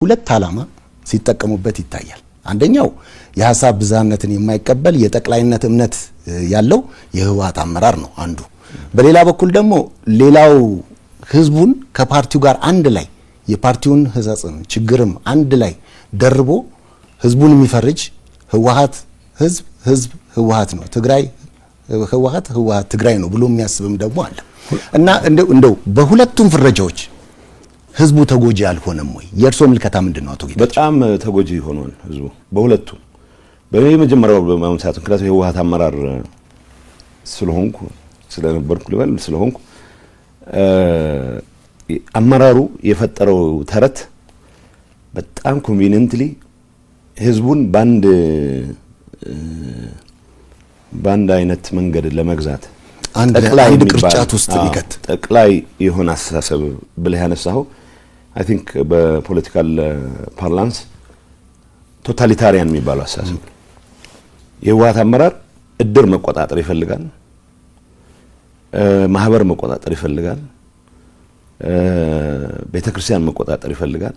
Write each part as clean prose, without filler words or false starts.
ሁለት ዓላማ ሲጠቀሙበት ይታያል። አንደኛው የሐሳብ ብዛነትን የማይቀበል የጠቅላይነት እምነት ያለው የህወሓት አመራር ነው አንዱ። በሌላ በኩል ደግሞ ሌላው ህዝቡን ከፓርቲው ጋር አንድ ላይ የፓርቲውን ህዛጽን ችግርም አንድ ላይ ደርቦ ህዝቡን የሚፈርጅ ህወሓት ህዝብ ህወሓት ነው ትግራይ ህወሓት ትግራይ ነው ብሎ የሚያስብም ደግሞ አለ እና እንደው በሁለቱም ፍረጃዎች ህዝቡ ተጎጂ አልሆነም ወይ? የርሶ ምልከታ ምንድነው? አቶ ጌታቸው በጣም ተጎጂ ሆኗል ህዝቡ በሁለቱ። በመጀመሪያው በማምሳት ምክንያቱም የህወሓት አመራር ስለነበርኩ ልበል ስለሆንኩ አመራሩ የፈጠረው ተረት በጣም ኮንቪኒየንትሊ ህዝቡን ባንድ አይነት መንገድ ለመግዛት ጠቅላይ ቅርጫት ውስጥ ሊከት ጠቅላይ የሆነ አስተሳሰብ ብለህ ያነሳው አይ ቲንክ በፖለቲካል ፓርላንስ ቶታሊታሪያን የሚባለው አስተሳሰብ የህወሓት አመራር እድር መቆጣጠር ይፈልጋል፣ ማህበር መቆጣጠር ይፈልጋል፣ ቤተክርስቲያን መቆጣጠር ይፈልጋል።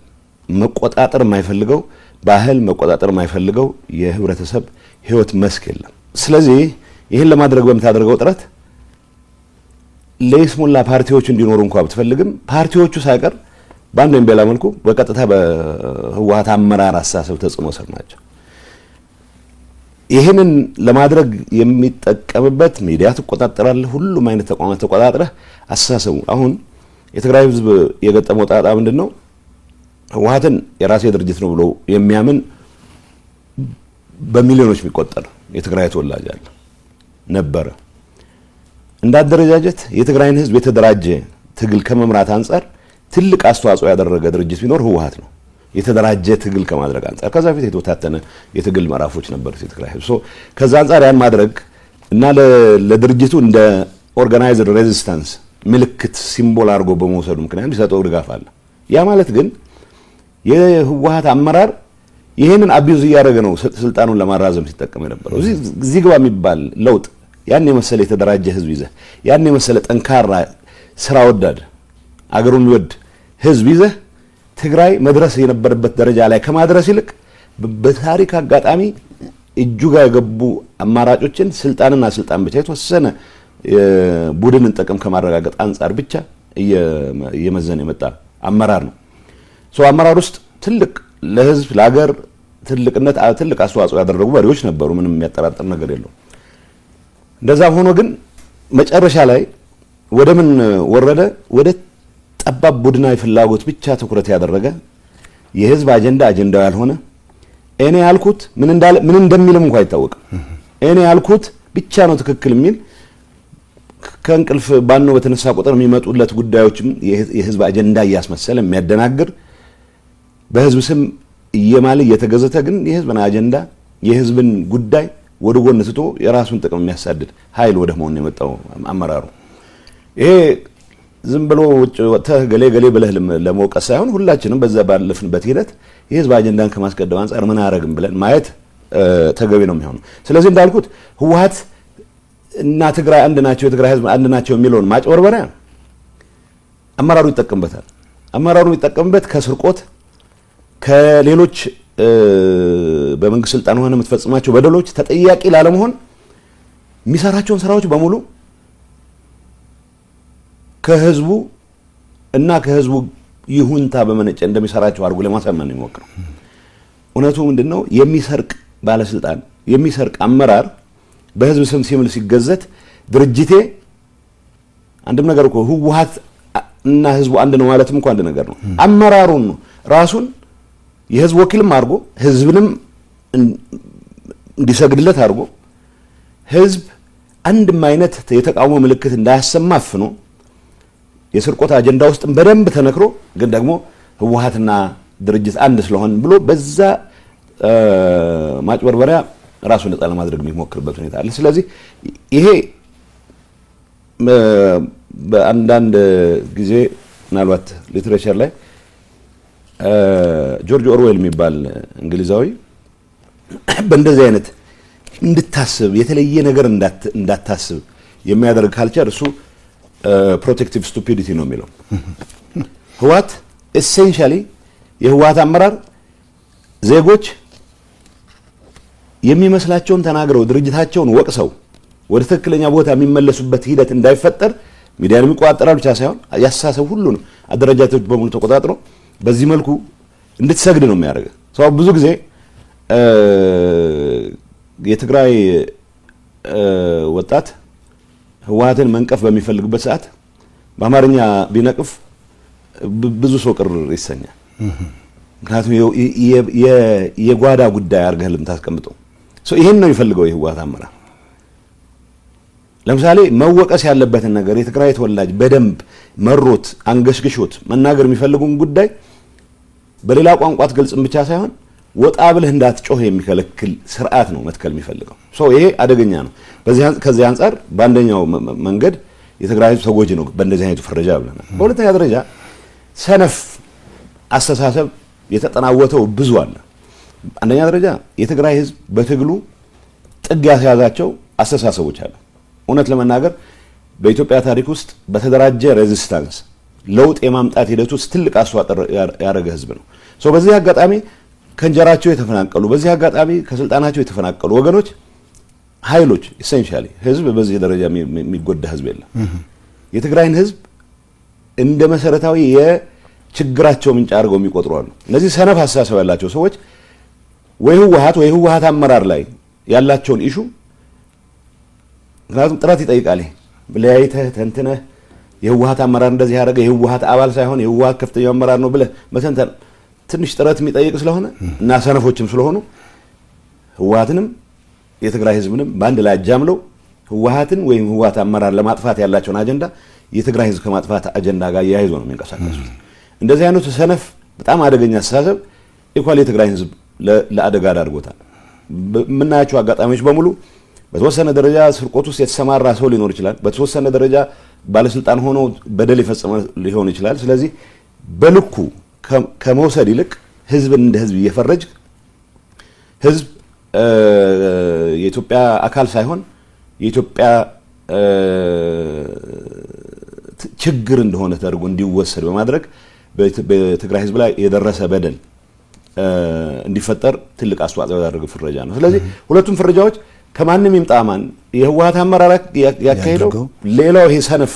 መቆጣጠር የማይፈልገው ባህል መቆጣጠር የማይፈልገው የህብረተሰብ ህይወት መስክ የለም። ስለዚህ ይሄን ለማድረግ በመታደርገው ጥረት ለይስሙላ ፓርቲዎች እንዲኖሩ እንኳን ብትፈልግም ፓርቲዎቹ ሳይቀር ባንድ ወይም በሌላ መልኩ በቀጥታ በህወሓት አመራር አስተሳሰብ ተጽዕኖ ስር ናቸው። ይሄንን ለማድረግ የሚጠቀምበት ሚዲያ ተቆጣጣራለህ፣ ሁሉም አይነት ተቋማት ተቆጣጣረህ አስተሳሰቡ አሁን የትግራይ ህዝብ የገጠመው ጣጣ ምንድነው? ህወሓትን የራሴ ድርጅት ነው ብሎ የሚያምን በሚሊዮኖች የሚቆጠር የትግራይ ተወላጅ አለ ነበር። እንዳደረጃጀት የትግራይን ህዝብ የተደራጀ ትግል ከመምራት አንፃር ትልቅ አስተዋጽኦ ያደረገ ድርጅት ቢኖር ህወሓት ነው። የተደራጀ ትግል ከማድረግ አንፃር ከዛ በፊት የተወታተነ የትግል ምዕራፎች ነበሩት የትግራይ ህዝብ። ከዛ አንፃር ያን ማድረግ እና ለድርጅቱ እንደ ኦርጋናይዝድ ሬዚስታንስ ምልክት ሲምቦል አድርጎ በመውሰዱ ምክንያት ሊሰጠው ድጋፍ አለ። ያ ማለት ግን የህወሓት አመራር ይሄንን አቢዩዝ እያደረገ ነው ስልጣኑን ለማራዘም ሲጠቀም የነበረው። እዚህ ግባ የሚባል ለውጥ ያን የመሰለ የተደራጀ ህዝብ ይዘህ ያን የመሰለ ጠንካራ ስራ ወዳድ አገሩን ወድ ህዝብ ይዘህ ትግራይ መድረስ የነበረበት ደረጃ ላይ ከማድረስ ይልቅ በታሪክ አጋጣሚ እጁ ጋር የገቡ አማራጮችን ስልጣን ብቻ የተወሰነ ቡድንን ጥቅም ከማረጋገጥ አንፃር ብቻ እየመዘነ የመጣ አመራር ነው። አመራር ውስጥ ትልቅ ለህዝብ ለሀገር ትልቅ አስተዋጽኦ ያደረጉ መሪዎች ነበሩ። ምንም የሚያጠራጥር ነገር የለውም። እንደዛ ሆኖ ግን መጨረሻ ላይ ወደ ምን ወረደ? ወደ ጠባብ ቡድናዊ ፍላጎት ብቻ ትኩረት ያደረገ የህዝብ አጀንዳው ያልሆነ እኔ ያልኩት ምን እንደሚልም እንኳን አይታወቅም። እኔ ያልኩት ብቻ ነው ትክክል የሚል ከእንቅልፍ ባኖ በተነሳ ቁጥር የሚመጡለት ጉዳዮችም የህዝብ አጀንዳ እያስመሰለ የሚያደናግር በህዝብ ስም እየማለ እየተገዘተ ግን የህዝብን አጀንዳ የህዝብን ጉዳይ ወደ ጎን ትቶ የራሱን ጥቅም የሚያሳድድ ኃይል ወደ መሆን የመጣው አመራሩ ይሄ ዝም ብሎ ወጥተህ ገሌ ብለህ ለመውቀስ ሳይሆን ሁላችንም በዛ ባለፍንበት ሂደት የህዝብ አጀንዳን ከማስቀደም አንፃር ምን አረግም ብለን ማየት ተገቢ ነው የሚሆነው። ስለዚህ እንዳልኩት ህወሓት እና ትግራይ አንድ ናቸው፣ የትግራይ ህዝብ አንድ ናቸው የሚለውን ማጭበርበሪያ አመራሩ ይጠቀምበታል። አመራሩ የሚጠቀምበት ከስርቆት ከሌሎች በመንግስት ስልጣን ሆነ የምትፈጽማቸው በደሎች ተጠያቂ ላለመሆን የሚሰራቸውን ስራዎች በሙሉ ከህዝቡ እና ከህዝቡ ይሁንታ በመነጨ እንደሚሰራቸው አድርጎ ለማሳመን ነው የሚሞክረው። እውነቱ ምንድነው? የሚሰርቅ ባለስልጣን የሚሰርቅ አመራር በህዝብ ስም ሲምል ሲገዘት ድርጅቴ አንድም ነገር እኮ ህወሓት እና ህዝቡ አንድ ነው ማለትም እንኳን አንድ ነገር ነው። አመራሩን ራሱን የህዝብ ወኪልም አድርጎ ህዝብንም እንዲሰግድለት አድርጎ ህዝብ አንድም አይነት የተቃውሞ ምልክት እንዳያሰማ አፍኖ የስርቆት አጀንዳ ውስጥ በደንብ ተነክሮ ግን ደግሞ ህወሓትና ድርጅት አንድ ስለሆነ ብሎ በዛ ማጭበርበሪያ ራሱን ነፃ ለማድረግ የሚሞክርበት ሁኔታ አለ። ስለዚህ ይሄ በአንዳንድ ጊዜ ምናልባት ሊትሬቸር ላይ ጆርጅ ኦርዌል የሚባል እንግሊዛዊ በእንደዚህ አይነት እንድታስብ የተለየ ነገር እንዳታስብ የሚያደርግ ካልቸር እሱ ፕሮቴክቲቭ ስቱፒዲቲ ነው የሚለው። ህወሓት ኤሴንሻሊ የህወሓት አመራር ዜጎች የሚመስላቸውን ተናግረው ድርጅታቸውን ወቅሰው ወደ ትክክለኛ ቦታ የሚመለሱበት ሂደት እንዳይፈጠር ሚዲያን የሚቆጣጠራሉ ብቻ ሳይሆን ያሳሰብ ሁሉንም አደረጃጀቶች በሙሉ ተቆጣጥሮ በዚህ መልኩ እንድትሰግድ ነው የሚያደርገው። ሰው ብዙ ጊዜ የትግራይ ወጣት ህወሓትን መንቀፍ በሚፈልግበት ሰዓት በአማርኛ ቢነቅፍ ብዙ ሰው ቅር ይሰኛል። ምክንያቱም የጓዳ ጉዳይ አድርገህ ልምታስቀምጠው ሰው ይሄን ነው የሚፈልገው የህወሓት አመራር። ለምሳሌ መወቀስ ያለበትን ነገር የትግራይ ተወላጅ በደንብ መሮት አንገሽግሾት መናገር የሚፈልጉን ጉዳይ በሌላ ቋንቋ ትገልጽም ብቻ ሳይሆን ወጣ ብለህ እንዳትጮህ የሚከለክል ስርዓት ነው መትከል የሚፈልገው። ሶ ይሄ አደገኛ ነው። ከዚህ አንፃር በአንደኛው መንገድ የትግራይ ህዝብ ተጎጂ ነው በእንደዚህ አይነቱ ፍረጃ ብለናል። በሁለተኛ ደረጃ ሰነፍ አስተሳሰብ የተጠናወተው ብዙ አለ። አንደኛ ደረጃ የትግራይ ህዝብ በትግሉ ጥግ ያስያዛቸው አስተሳሰቦች አሉ። እውነት ለመናገር በኢትዮጵያ ታሪክ ውስጥ በተደራጀ ሬዚስታንስ ለውጥ የማምጣት ሂደት ውስጥ ትልቅ አስተዋጽኦ ያደረገ ህዝብ ነው። ሶ በዚህ አጋጣሚ ከእንጀራቸው የተፈናቀሉ በዚህ አጋጣሚ ከስልጣናቸው የተፈናቀሉ ወገኖች ኃይሎች ኢሴንሻሊ ህዝብ በዚህ ደረጃ የሚጎዳ ህዝብ የለም። የትግራይን ህዝብ እንደ መሰረታዊ የችግራቸው ምንጭ አድርገው የሚቆጥሩ አሉ። እነዚህ ሰነፍ አስተሳሰብ ያላቸው ሰዎች ወይ ህወሓት አመራር ላይ ያላቸውን ኢሹ ምክንያቱም ጥረት ይጠይቃል። ለያይተህ ተንትነህ የህወሓት አመራር እንደዚህ ያደረገ የህወሓት አባል ሳይሆን የህወሓት ከፍተኛ አመራር ነው ብለህ መተንተን ትንሽ ጥረት የሚጠይቅ ስለሆነ እና ሰነፎችም ስለሆኑ ህወሓትንም የትግራይ ህዝብንም በአንድ ላይ አጃምለው ህወሓትን ወይም ህወሓት አመራር ለማጥፋት ያላቸውን አጀንዳ የትግራይ ህዝብ ከማጥፋት አጀንዳ ጋር ያይዞ ነው የሚንቀሳቀሱት። እንደዚህ አይነቱ ሰነፍ በጣም አደገኛ አስተሳሰብ ኢኳል የትግራይ ህዝብ ለአደጋ ዳርጎታል። የምናያቸው አጋጣሚዎች በሙሉ በተወሰነ ደረጃ ስርቆት ውስጥ የተሰማራ ሰው ሊኖር ይችላል። በተወሰነ ደረጃ ባለስልጣን ሆኖ በደል የፈጸመ ሊሆን ይችላል። ስለዚህ በልኩ ከመውሰድ ይልቅ ህዝብን እንደ ህዝብ እየፈረጅ ህዝብ የኢትዮጵያ አካል ሳይሆን የኢትዮጵያ ችግር እንደሆነ ተደርጎ እንዲወሰድ በማድረግ በትግራይ ህዝብ ላይ የደረሰ በደል እንዲፈጠር ትልቅ አስተዋጽኦ ያደረገ ፍረጃ ነው። ስለዚህ ሁለቱም ፍረጃዎች ከማንም ይምጣማን የህወሓት አመራር ያካሄደው ሌላው ይሄ ሰነፍ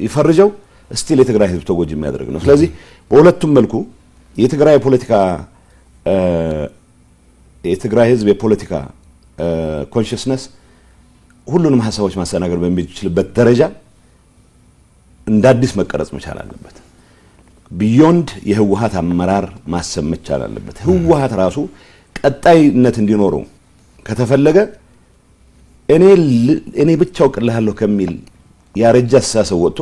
ይፈርጀው ስቲል የትግራይ ህዝብ ተጎጂ የሚያደርግ ነው። ስለዚህ በሁለቱም መልኩ የትግራይ ህዝብ የፖለቲካ ኮንሽስነስ ሁሉንም ሀሳቦች ማስተናገድ በሚችልበት ደረጃ እንደ አዲስ መቀረጽ መቻል አለበት። ቢዮንድ የህወሓት አመራር ማሰብ መቻል አለበት። ህወሓት ራሱ ቀጣይነት እንዲኖረው ከተፈለገ እኔ ብቻ አውቅልሃለሁ ከሚል ያረጀ አስተሳሰብ ወጥቶ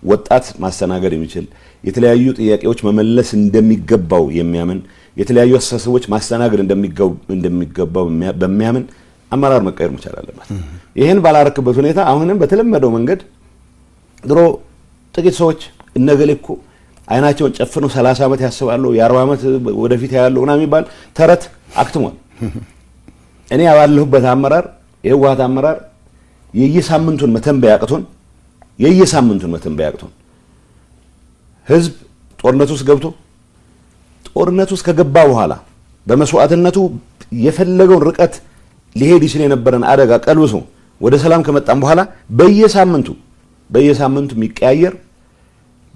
ወጣት ማስተናገድ የሚችል የተለያዩ ጥያቄዎች መመለስ እንደሚገባው የሚያምን የተለያዩ አስተሳሰቦች ማስተናገድ እንደሚገባው በሚያምን አመራር መቀየር መቻል አለበት። ይሄን ባላረክበት ሁኔታ አሁንም በተለመደው መንገድ ድሮ ጥቂት ሰዎች እነገሌ እኮ አይናቸውን ጨፍነው 30 ዓመት ያስባሉ የ40 ዓመት ወደፊት ያያሉ እና የሚባል ተረት አክትሟል። እኔ ያባለሁበት አመራር የህወሓት አመራር የየሳምንቱን መተንበያ አቅቶን ህዝብ ጦርነት ውስጥ ገብቶ ጦርነት ውስጥ ከገባ በኋላ በመስዋዕትነቱ የፈለገውን ርቀት ሊሄድ ይችል የነበረን አደጋ ቀልብሶ ወደ ሰላም ከመጣም በኋላ በየሳምንቱ የሚቀያየር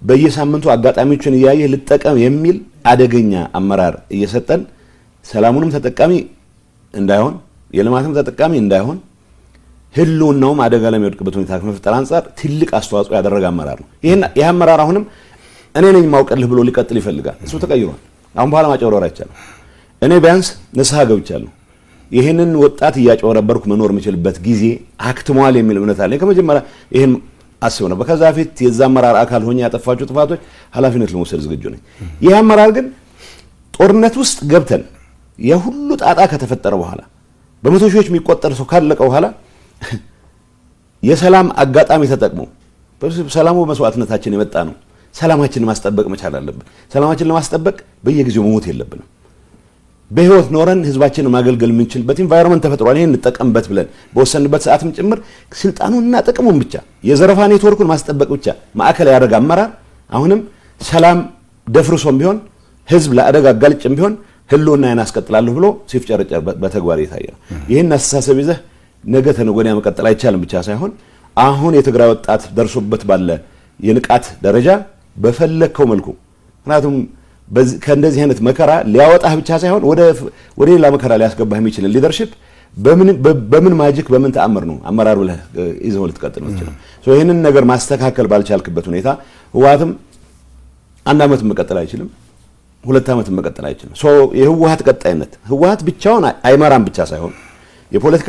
በየሳምንቱ አጋጣሚዎችን እያየ ልጠቀም የሚል አደገኛ አመራር እየሰጠን ሰላሙንም ተጠቃሚ እንዳይሆን የልማትም ተጠቃሚ እንዳይሆን ህልውናውም አደጋ ላይ የሚወድቅበት ሁኔታ ከመፍጠር አንፃር ትልቅ አስተዋጽኦ ያደረገ አመራር ነው። ይሄ አመራር አሁንም እኔ ነኝ ማውቀልህ ብሎ ሊቀጥል ይፈልጋል። እሱ ተቀይሯል። አሁን በኋላ ማጨወረር አይቻልም። እኔ ቢያንስ ንስሐ ገብቻለሁ። ይሄንን ወጣት እያጨወረበርኩ መኖር የምችልበት ጊዜ አክትሟል የሚል እምነት አለኝ። ከመጀመሪያ ይሄን አስብ ነበር። ከዛ ፊት የዛ አመራር አካል ሆኜ ያጠፋቸው ጥፋቶች ኃላፊነት ለመውሰድ ዝግጁ ነኝ። ይሄ አመራር ግን ጦርነት ውስጥ ገብተን የሁሉ ጣጣ ከተፈጠረ በኋላ በመቶ ሺዎች የሚቆጠር ሰው ካለቀ በኋላ የሰላም አጋጣሚ ተጠቅሞ ሰላሙ በመስዋዕትነታችን የመጣ ነው። ሰላማችንን ማስጠበቅ መቻል አለብን። ሰላማችንን ለማስጠበቅ በየጊዜው መሞት የለብንም። በህይወት ኖረን ህዝባችንን ማገልገል የምንችልበት ኢንቫይሮንመንት ተፈጥሯል። ይሄን እንጠቀምበት ብለን በወሰንበት ሰዓትም ጭምር ስልጣኑንና ጥቅሙን ብቻ የዘረፋ ኔትወርኩን ማስጠበቅ ብቻ ማዕከል ያደረገ አመራር አሁንም ሰላም ደፍርሶም ቢሆን ህዝብ ለአደጋ አጋልጭም ቢሆን ህልውናዬን አስቀጥላለሁ ብሎ ሲፍጨረጨር በተግባር የታየ ነው። ይህን አስተሳሰብ ይዘህ ነገ ተነገ ወዲያ መቀጠል አይቻልም ብቻ ሳይሆን አሁን የትግራይ ወጣት ደርሶበት ባለ የንቃት ደረጃ በፈለከው መልኩ ምክንያቱም ከእንደዚህ አይነት መከራ ሊያወጣህ ብቻ ሳይሆን ወደ ሌላ መከራ ሊያስገባህ የሚችል ሊደርሺፕ በምን ማጂክ በምን ተአምር ነው አመራር ብለህ ይዘው ልትቀጥል ነው። ይህንን ነገር ማስተካከል ባልቻልክበት ሁኔታ ህወሓትም 1 ዓመት መቀጠል አይችልም፣ 2 ዓመት መቀጠል አይችልም። የህወሓት ቀጣይነት ህወሓት ብቻውን አይመራም ብቻ ሳይሆን የፖለቲካ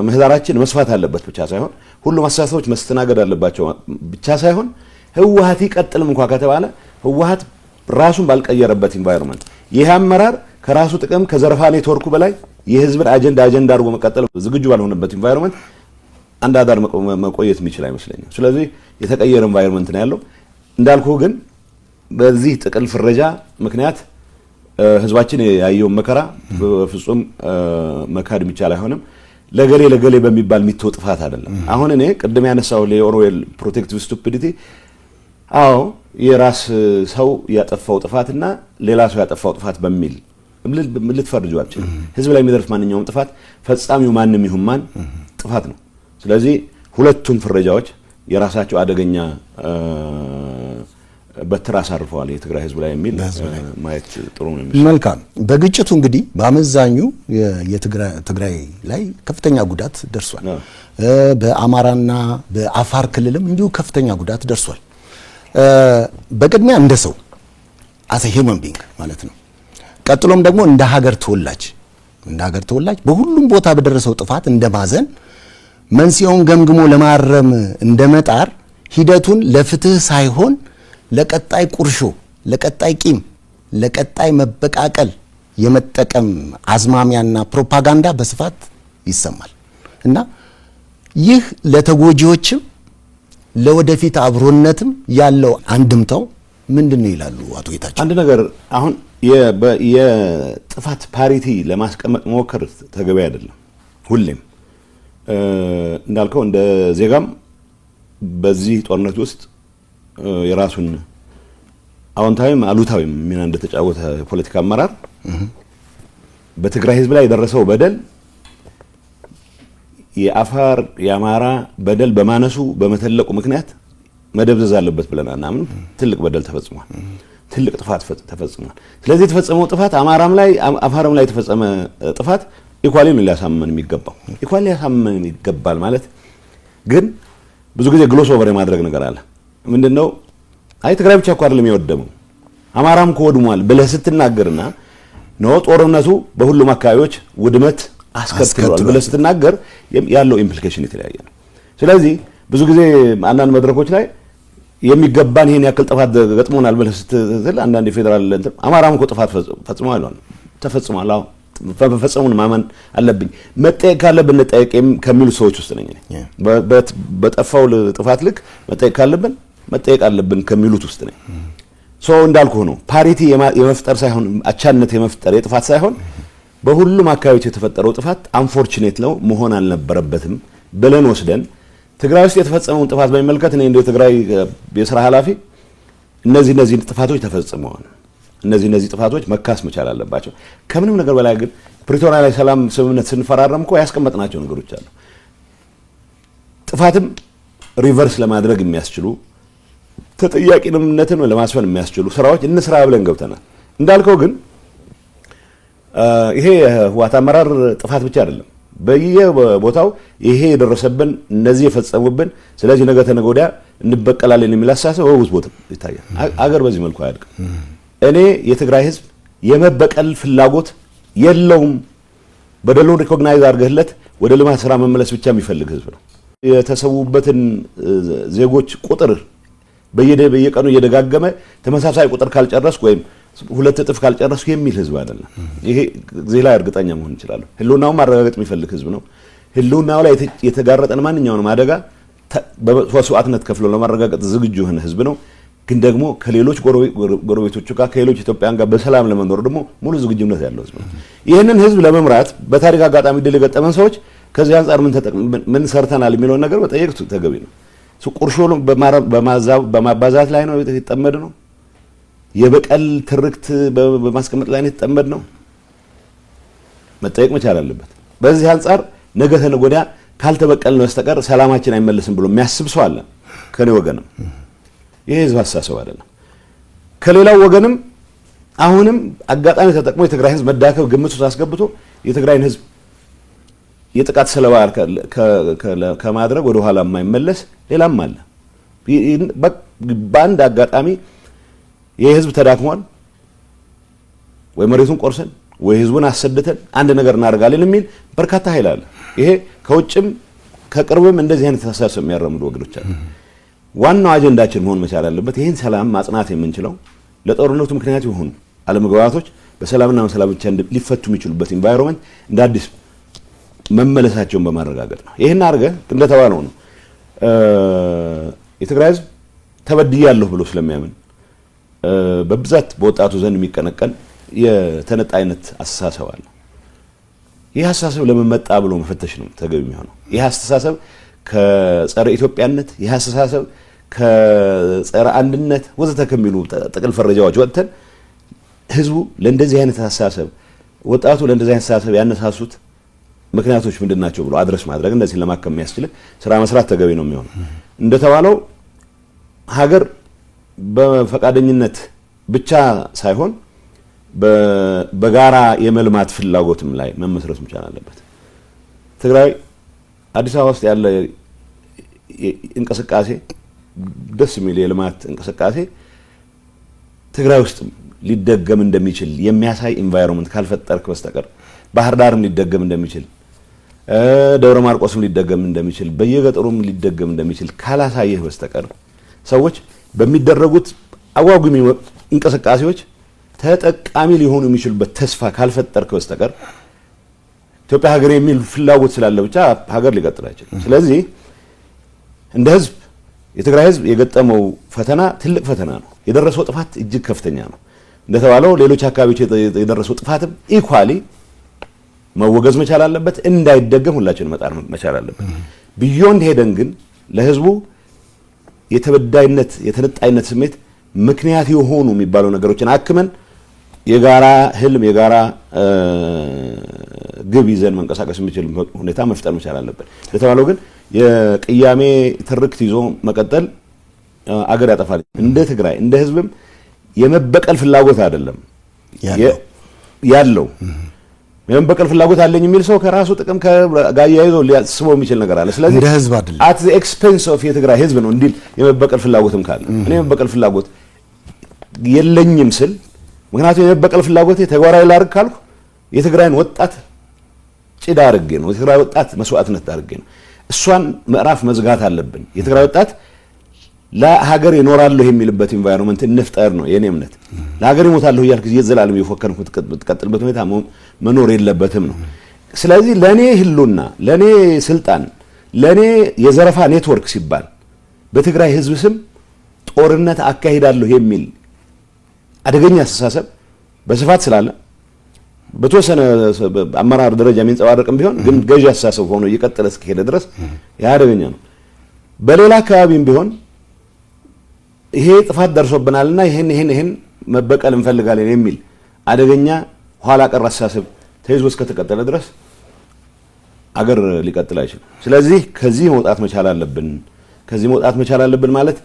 ምህዳራችን መስፋት አለበት ብቻ ሳይሆን ሁሉም አስተሳሰቦች መስተናገድ አለባቸው ብቻ ሳይሆን ህወሓት ይቀጥልም እንኳን ከተባለ ህወሓት ራሱን ባልቀየረበት ኢንቫይሮንመንት ይህ አመራር ከራሱ ጥቅም ከዘረፋ ኔትወርኩ በላይ የህዝብን አጀንዳ አድርጎ መቀጠል ዝግጁ ባልሆነበት ኢንቫይሮንመንት አንድ አዳር መቆየት የሚችል አይመስለኝም። ስለዚህ የተቀየረ ኢንቫይሮንመንት ነው ያለው። እንዳልኩ ግን በዚህ ጥቅል ፍረጃ ምክንያት ህዝባችን ያየው መከራ በፍጹም መካድ የሚቻል አይሆንም። ለገሌ በሚባል የሚተው ጥፋት አይደለም። አሁን እኔ ቅድም ያነሳው ለኦርዌል ፕሮቴክቲቭ ስቱፒዲቲ የራስ ሰው ያጠፋው ጥፋትና ሌላ ሰው ያጠፋው ጥፋት በሚል ልትፈርጁ አትችልም። ህዝብ ላይ የሚደርስ ማንኛውም ጥፋት ፈጻሚው ማንም ይሁን ማን ጥፋት ነው። ስለዚህ ሁለቱም ፍረጃዎች የራሳቸው አደገኛ በትር አሳርፈዋል የትግራይ ህዝብ ላይ የሚል ማየት ጥሩ ነው። መልካም። በግጭቱ እንግዲህ በአመዛኙ የትግራይ ላይ ከፍተኛ ጉዳት ደርሷል። በአማራና በአፋር ክልልም እንዲሁ ከፍተኛ ጉዳት ደርሷል። በቅድሚያ እንደ ሰው አሰ ሂውመን ቢንግ ማለት ነው። ቀጥሎም ደግሞ እንደ ሀገር ተወላጅ በሁሉም ቦታ በደረሰው ጥፋት እንደማዘን መንስኤውን ገምግሞ ለማረም እንደመጣር ሂደቱን ለፍትህ ሳይሆን ለቀጣይ ቁርሾ፣ ለቀጣይ ቂም፣ ለቀጣይ መበቃቀል የመጠቀም አዝማሚያና ፕሮፓጋንዳ በስፋት ይሰማል እና ይህ ለተጎጂዎችም ለወደፊት አብሮነትም ያለው አንድምታው ምንድነው ይላሉ አቶ ጌታቸው? አንድ ነገር አሁን የጥፋት ፓሪቲ ለማስቀመጥ መሞከር ተገቢ አይደለም። ሁሌም እንዳልከው እንደ ዜጋም በዚህ ጦርነት ውስጥ የራሱን አዎንታዊም አሉታዊም ሚና እንደተጫወተ ፖለቲካ አመራር በትግራይ ህዝብ ላይ የደረሰው በደል የአፋር የአማራ በደል በማነሱ በመተለቁ ምክንያት መደብዘዝ አለበት ብለን አናምንም። ትልቅ በደል ተፈጽሟል። ትልቅ ጥፋት ተፈጽሟል። ስለዚህ የተፈጸመው ጥፋት አማራም ላይ አፋርም ላይ የተፈጸመ ጥፋት ኢኳሊ ነው ሊያሳመን የሚገባው። ኢኳሊ ሊያሳመን ይገባል ማለት ግን ብዙ ጊዜ ግሎስ ኦቨር የማድረግ ነገር አለ። ምንድነው ትግራይ ብቻ እኮ አይደለም የወደመው አማራም ከወድሟል ብለህ ስትናገርና ነው ጦርነቱ በሁሉም አካባቢዎች ውድመት አስከትሏል ብለህ ስትናገር ያለው ኢምፕሊኬሽን የተለያየ ነው። ስለዚህ ብዙ ጊዜ አንዳንድ መድረኮች ላይ የሚገባን ይሄን ያክል ጥፋት ገጥሞናል ብለህ ስትል አንዳንድ የፌደራል አማራም እኮ ጥፋት ፈጽሟል ተፈጽሟል ፈጽሙን ማመን አለብኝ መጠየቅ ካለብን እንጠየቅ ከሚሉ ሰዎች ውስጥ ነኝ። በጠፋው ጥፋት ልክ መጠየቅ ካለብን መጠየቅ አለብን ከሚሉት ውስጥ ነኝ። እንዳልኩ ነው ፓሪቲ የመፍጠር ሳይሆን አቻነት የመፍጠር የጥፋት ሳይሆን በሁሉም አካባቢዎች የተፈጠረው ጥፋት አንፎርቹኔት ነው መሆን አልነበረበትም ብለን ወስደን ትግራይ ውስጥ የተፈጸመውን ጥፋት በሚመለከት እኔ እንደ ትግራይ የሥራ ኃላፊ እነዚህ ጥፋቶች ተፈጽመዋል፣ እነዚህ ጥፋቶች መካስ መቻል አለባቸው። ከምንም ነገር በላይ ግን ፕሪቶሪያ ላይ ሰላም ስምምነት ስንፈራረም እኮ ያስቀመጥናቸው ነገሮች አሉ። ጥፋትም ሪቨርስ ለማድረግ የሚያስችሉ ተጠያቂነትን ለማስፈን የሚያስችሉ ስራዎች እንስራ ብለን ገብተናል። እንዳልከው ግን ይሄ ህወሓት አመራር ጥፋት ብቻ አይደለም። በየቦታው ይሄ የደረሰብን እነዚህ የፈጸሙብን ስለዚህ ነገ ተነገ ወዲያ እንበቀላለን የሚል አስተሳሰብ በብዙ ቦታ ይታያል። አገር በዚህ መልኩ አያድግም። እኔ የትግራይ ህዝብ የመበቀል ፍላጎት የለውም። በደሉን ሪኮግናይዝ አድርገህለት ወደ ልማት ስራ መመለስ ብቻ የሚፈልግ ህዝብ ነው። የተሰዉበትን ዜጎች ቁጥር በየቀኑ እየደጋገመ ተመሳሳይ ቁጥር ካልጨረስኩ ወይም 2 እጥፍ ካልጨረስኩ የሚል ህዝብ አይደለም። ይሄ እዚህ ላይ እርግጠኛ መሆን ይችላል። ህልውናው ማረጋገጥ የሚፈልግ ህዝብ ነው። ህልውናው ላይ የተጋረጠን ማንኛውንም አደጋ በመስዋዕትነት ከፍሎ ለማረጋገጥ ዝግጁ የሆነ ህዝብ ነው። ግን ደግሞ ከሌሎች ጎረቤቶቹ ጋር ከሌሎች ኢትዮጵያን ጋር በሰላም ለመኖር ደግሞ ሙሉ ዝግጁነት ያለው ህዝብ ነው። ይህንን ህዝብ ለመምራት በታሪክ አጋጣሚ ድል የገጠመን ሰዎች ከዚህ አንፃር ምን ሰርተናል የሚለውን ነገር መጠየቅ ተገቢ ነው። ቁርሾ በማባዛት ላይ ነው የተጠመደ ነው የበቀል ትርክት በማስቀመጥ ላይ ተጠመድ ነው መጠየቅ መቻል አለበት። በዚህ አንፃር ነገ ተነገ ወዲያ ካልተበቀልን በስተቀር ሰላማችን አይመለስም ብሎ የሚያስብ ሰው አለ ከኔ ወገንም። ይሄ ህዝብ አስተሳሰብ አይደለም። ከሌላው ወገንም አሁንም አጋጣሚ ተጠቅሞ የትግራይ ህዝብ መዳከብ ግምት ውስጥ አስገብቶ የትግራይን ህዝብ የጥቃት ሰለባ ከማድረግ ወደ ኋላ የማይመለስ ሌላም አለ። በአንድ አጋጣሚ የህዝብ ተዳክሟል ወይ መሬቱን ቆርሰን ወይ ህዝቡን አሰድተን አንድ ነገር እናደርጋለን የሚል በርካታ ኃይል አለ። ይሄ ከውጭም ከቅርብም እንደዚህ አይነት አስተሳሰብ የሚያራምዱ ወገኖች አሉ። ዋናው አጀንዳችን መሆን መቻል አለበት ይህን ሰላም ማጽናት የምንችለው ለጦርነቱ ምክንያት የሆኑ አለመግባባቶች በሰላምና በሰላም ብቻ ሊፈቱ የሚችሉበት ኢንቫይሮንመንት እንደ አዲስ መመለሳቸውን በማረጋገጥ ነው። ይሄን አድርገህ እንደተባለው ነው የትግራይ ህዝብ ተበድያለሁ ብሎ ስለሚያምን በብዛት በወጣቱ ዘንድ የሚቀነቀን የተነጣይነት አስተሳሰብ አለ። ይህ አስተሳሰብ ለምን መጣ ብሎ መፈተሽ ነው ተገቢ የሚሆነው። ይህ አስተሳሰብ ከጸረ ኢትዮጵያነት፣ ይህ አስተሳሰብ ከጸረ አንድነት ወዘተ ከሚሉ ጥቅል ፈረጃዎች ወጥተን ህዝቡ ለእንደዚህ አይነት አስተሳሰብ ወጣቱ ለእንደዚህ አይነት አስተሳሰብ ያነሳሱት ምክንያቶች ምንድናቸው ብሎ አድረስ ማድረግ እንደዚህ ለማከም የሚያስችል ስራ መስራት ተገቢ ነው የሚሆነው። እንደተባለው ሀገር በፈቃደኝነት ብቻ ሳይሆን በጋራ የመልማት ፍላጎትም ላይ መመስረት መቻል አለበት። ትግራይ አዲስ አበባ ውስጥ ያለ እንቅስቃሴ ደስ የሚል የልማት እንቅስቃሴ ትግራይ ውስጥ ሊደገም እንደሚችል የሚያሳይ ኢንቫይሮንመንት ካልፈጠርክ በስተቀር ባህር ዳርም ሊደገም እንደሚችል ደብረ ማርቆስም ሊደገም እንደሚችል በየገጠሩም ሊደገም እንደሚችል ካላሳየህ በስተቀር ሰዎች በሚደረጉት አጓጉ እንቅስቃሴዎች ተጠቃሚ ሊሆኑ የሚችሉበት ተስፋ ካልፈጠርክ በስተቀር ኢትዮጵያ ሀገር የሚል ፍላጎት ስላለ ብቻ ሀገር ሊቀጥል አይችልም። ስለዚህ እንደ ህዝብ የትግራይ ህዝብ የገጠመው ፈተና ትልቅ ፈተና ነው። የደረሰው ጥፋት እጅግ ከፍተኛ ነው። እንደተባለው ሌሎች አካባቢዎች የደረሰው ጥፋትም ኢኳሊ መወገዝ መቻል አለበት። እንዳይደገም ሁላችንም መጣር መቻል አለበት። ቢዮንድ ሄደን ግን ለህዝቡ የተበዳይነት የተነጣይነት ስሜት ምክንያት የሆኑ የሚባሉ ነገሮችን አክመን የጋራ ህልም የጋራ ግብ ይዘን መንቀሳቀስ የሚችል ሁኔታ መፍጠር መቻል አለበት። ለተባለው ግን የቅያሜ ትርክት ይዞ መቀጠል አገር ያጠፋል። እንደ ትግራይ እንደ ህዝብም የመበቀል ፍላጎት አይደለም ያለው የመበቀል ፍላጎት አለኝ የሚል ሰው ከራሱ ጥቅም ጋር ያይዞ ሊያስበው የሚችል ነገር አለ። ስለዚህ እንደ ህዝብ አይደለም at the expense of የትግራይ ህዝብ ነው እንዲል የመበቀል ፍላጎትም ካለ እኔ የመበቀል ፍላጎት የለኝም ስል ምክንያቱም የመበቀል ፍላጎት ተግባራዊ ላድርግ ካልኩ የትግራይን ወጣት ጭዳ አድርጌ ነው የትግራይ ወጣት መስዋዕትነት አድርጌ ነው እሷን ምዕራፍ መዝጋት አለብን። የትግራይ ወጣት ለሀገር ይኖራለሁ የሚልበት ኢንቫይሮንመንት እንፍጠር ነው የኔ እምነት። ለሀገር ይሞታለሁ እያልክ የዘላለም የፎከርኩ ተቀጥልበት ሁኔታ መኖር የለበትም ነው። ስለዚህ ለኔ ህልውና ለኔ ስልጣን ለኔ የዘረፋ ኔትወርክ ሲባል በትግራይ ህዝብ ስም ጦርነት አካሂዳለሁ የሚል አደገኛ አስተሳሰብ በስፋት ስላለ በተወሰነ አመራር ደረጃ የሚንጸባረቅም ቢሆን ግን ገዢ አስተሳሰብ ሆኖ እየቀጠለ እስከሄደ ድረስ ያ አደገኛ ነው። በሌላ አካባቢም ቢሆን ይሄ ጥፋት ደርሶብናልና ይሄን መበቀል እንፈልጋለን የሚል አደገኛ ኋላ ቀር አስተሳሰብ ተይዞ እስከተቀጠለ ድረስ አገር ሊቀጥል አይችልም። ስለዚህ ከዚህ መውጣት መቻል አለብን። ከዚህ መውጣት መቻል አለብን ማለት